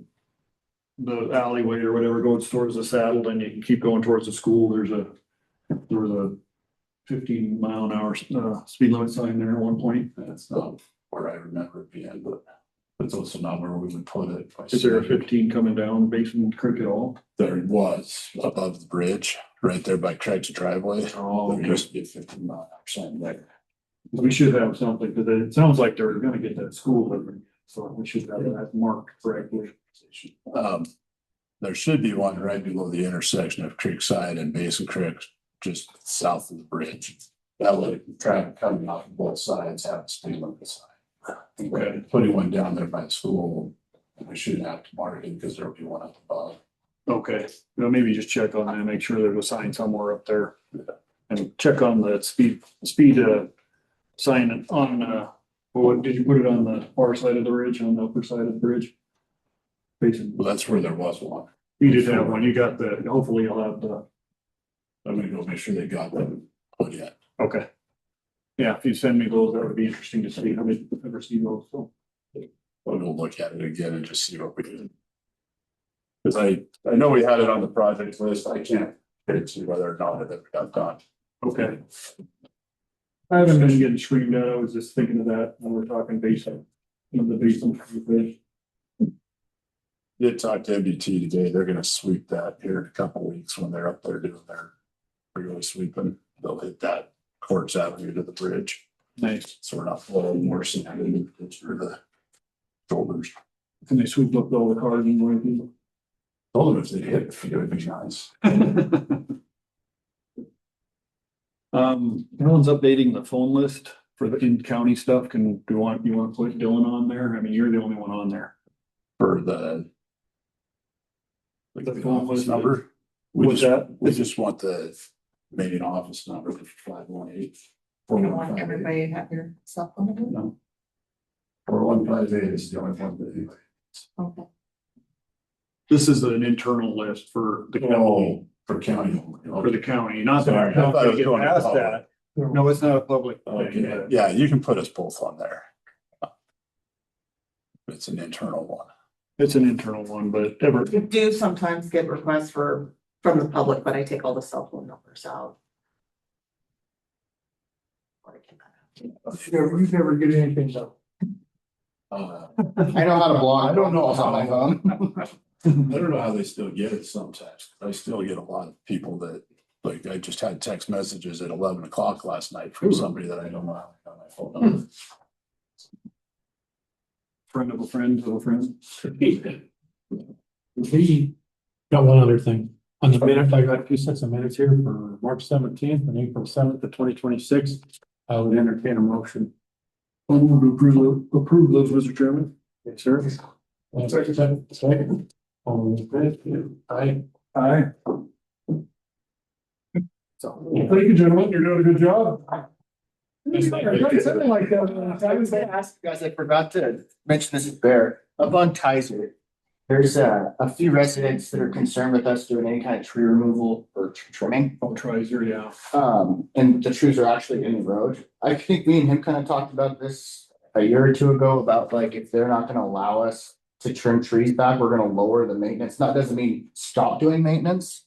The alleyway or whatever goes towards the saddle, then you can keep going towards the school. There was a 15-mile-an-hour speed limit sign there at one point. That's not where I remember it being, but it's also not where we would put it. Is there a 15 coming down Basin Creek at all? There was above the bridge. right there by Craig's driveway. Oh, There used to be a 15-mile-an-hour sign there. we should have something, because it sounds like they're gonna get that school over, so we should have that marked correctly. There should be one right below the intersection of Creekside and Basin Creek, just south of the bridge. That way, traffic coming off of both sides have to stay on the side. Okay. Putting one down there by the school, we shouldn't have to mark it because there'll be one up above. Okay, well, maybe just check on that, make sure there's a sign somewhere up there. And check on the speed, sign on, what, did you put it on the far side of the bridge, on the upper side of the bridge? Facing, Well, that's where there was one. you did have one, you got the, hopefully you'll have the, I'm gonna go make sure they got them put in. okay. Yeah, if you send me those, that would be interesting to see, I mean, ever see those, so. We'll go look at it again and just see what we did. Cause I know we had it on the project list. I can't see whether or not it ever got done. Okay. I haven't been getting screamed at, I was just thinking of that when we're talking basement, the basement. Did talk to MDT today. They're gonna sweep that here in a couple of weeks when they're up there doing their regular sweeping. They'll hit that Courts Avenue to the bridge. Nice. So we're not flowing more sand into the shoulders. Can they sweep up all the cars and everything? Told them if they hit, it would be nice. Dylan's updating the phone list for the in-county stuff. You want to put Dylan on there? I mean, you're the only one on there. For the. Like The the phone office was- number. What's that? We just want the main office number, 518. You don't want everybody to have your cell phone number? No. 4158 is the only one that. Okay. This is an internal list for the county, Oh, for county. for the county, not Sorry, that. I thought it was Get going to past public. that. No, it's not a public. Okay, yeah, you can put us both on there. It's an internal one. It's an internal one, but ever, We do sometimes get requests from the public, but I take all the cell phone numbers out. You never get anything done. I know how to block. I don't know on my how. phone. I don't know how they still get it sometimes. I still get a lot of people that, like, I just had text messages at 11 o'clock last night from somebody that I don't know how they got my phone number. friend of a friend of a friend. We got one other thing. On the minute, I got 2 sets of minutes here for March 17th and April 7th of 2026. I would entertain a motion. I'll move to approve those, Mr. Chairman. Yes, sir. Second. All in favor? Aye. Aye. So. Thank you, gentlemen. You're doing a good job. Something like that. I was gonna ask you guys, I forgot to mention this with Bear, up on Kaiser. There's a few residents that are concerned with us doing any kind of tree removal or trimming. I'll try here, yeah. And the trees are actually in the road. I think me and him kind of talked about this a year or two ago about like, if they're not gonna allow us to trim trees back, we're gonna lower the maintenance. That doesn't mean stop doing maintenance.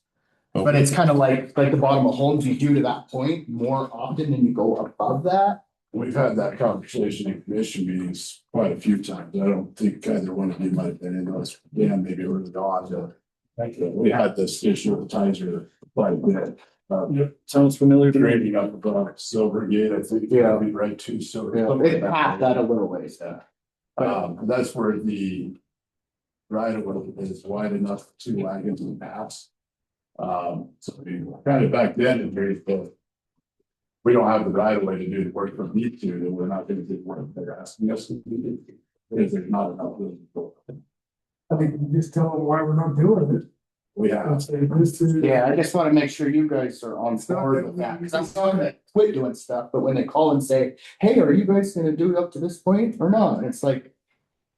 But it's kind of like the bottom of homes, you do to that point more often than you go above that. We've had that conversation in commission meetings quite a few times. I don't think either one of you might have been in those. Yeah, maybe early on. We had this issue with Tizer quite a bit. Yep, sounds familiar to me. Grading up above Silver Gate, I think. Yeah. Be right to Silver. It passed that a little ways, yeah. That's where the right of way is wide enough for 2 wagons to pass. So we kind of back then, we don't have the right of way to do the work from need to, then we're not gonna do the work they're asking us to do. Because there's not enough room. I think you just tell them why we're not doing it. We have, And say, this is. Yeah, I just want to make sure you guys are on board with that, because I'm not gonna quit doing stuff, but when they call and say, hey, are you guys gonna do it up to this point or not? And it's like,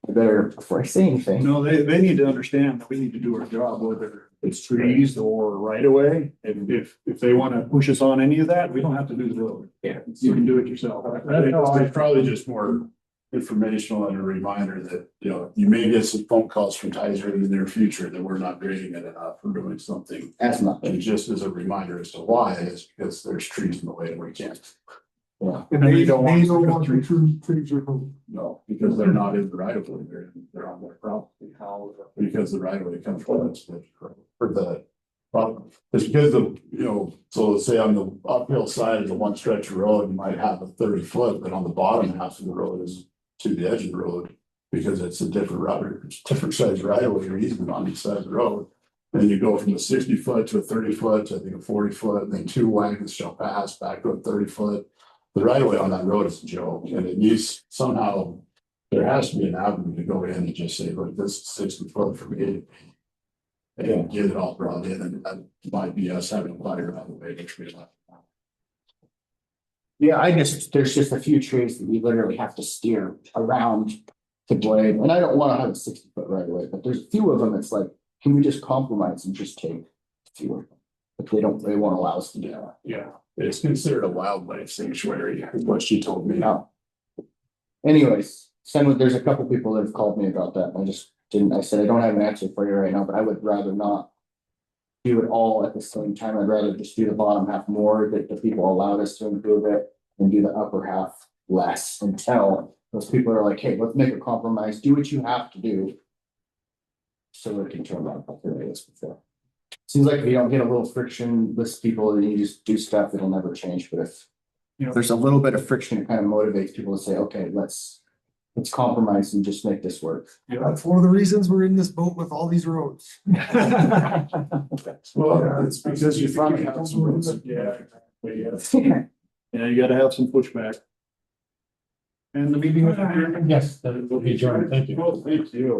I better, before I say anything. No, they need to understand that we need to do our job, whether it's trees or right away. And if they want to push us on any of that, we don't have to do the road. Yeah. You can do it yourself. it's probably just more informational and a reminder that, you may get some phone calls from Tizer in the near future that we're not grading it enough or doing something. That's not. And just as a reminder as to why, is because there's trees in the way and we can't. Yeah. And they don't want the true trees are. No, because they're not in the right of way, they're on their property. Because the right of way comes from us, for the Well, it's because of, so let's say on the uphill side of the one stretch of road, you might have a 30 foot, but on the bottom half of the road is to the edge of the road. Because it's a different route, it's different size right away or easement on each side of the road. Then you go from a 60 foot to a 30 foot to I think a 40 foot, and then two wagons shall pass back to a 30 foot. The right of way on that road is a joke, and it needs somehow, there has to be an avenue to go in and just say, look, this is 60 foot for me. And get it all brought in, and that might be us having a fire right away, which we like. Yeah, there's just a few trees that we literally have to steer around to blade, and I don't wanna have a 60 foot right away, but there's a few of them, it's like, can we just compromise and just take a few of them? But they won't allow us to do that. Yeah, it's considered a wildlife sanctuary, is what she told me. Yeah. Anyways, there's a couple people that have called me about that, and I said, I don't have an answer for you right now, but I would rather not do it all at the same time. I'd rather just do the bottom half more, that the people allowed us to improve it, and do the upper half less until those people are like, hey, let's make a compromise, do what you have to do. So it can turn around like it is before. Seems like if you don't get a little friction with people, then you just do stuff that'll never change, but if there's a little bit of friction, it kind of motivates people to say, okay, let's compromise and just make this work. That's one of the reasons we're in this boat with all these roads. Well, it's because you finally have some roads. Yeah. Yeah, you gotta have some pushback. And the meeting was adjourned. Yes, that will be adjourned. Thank you. Well, thank you.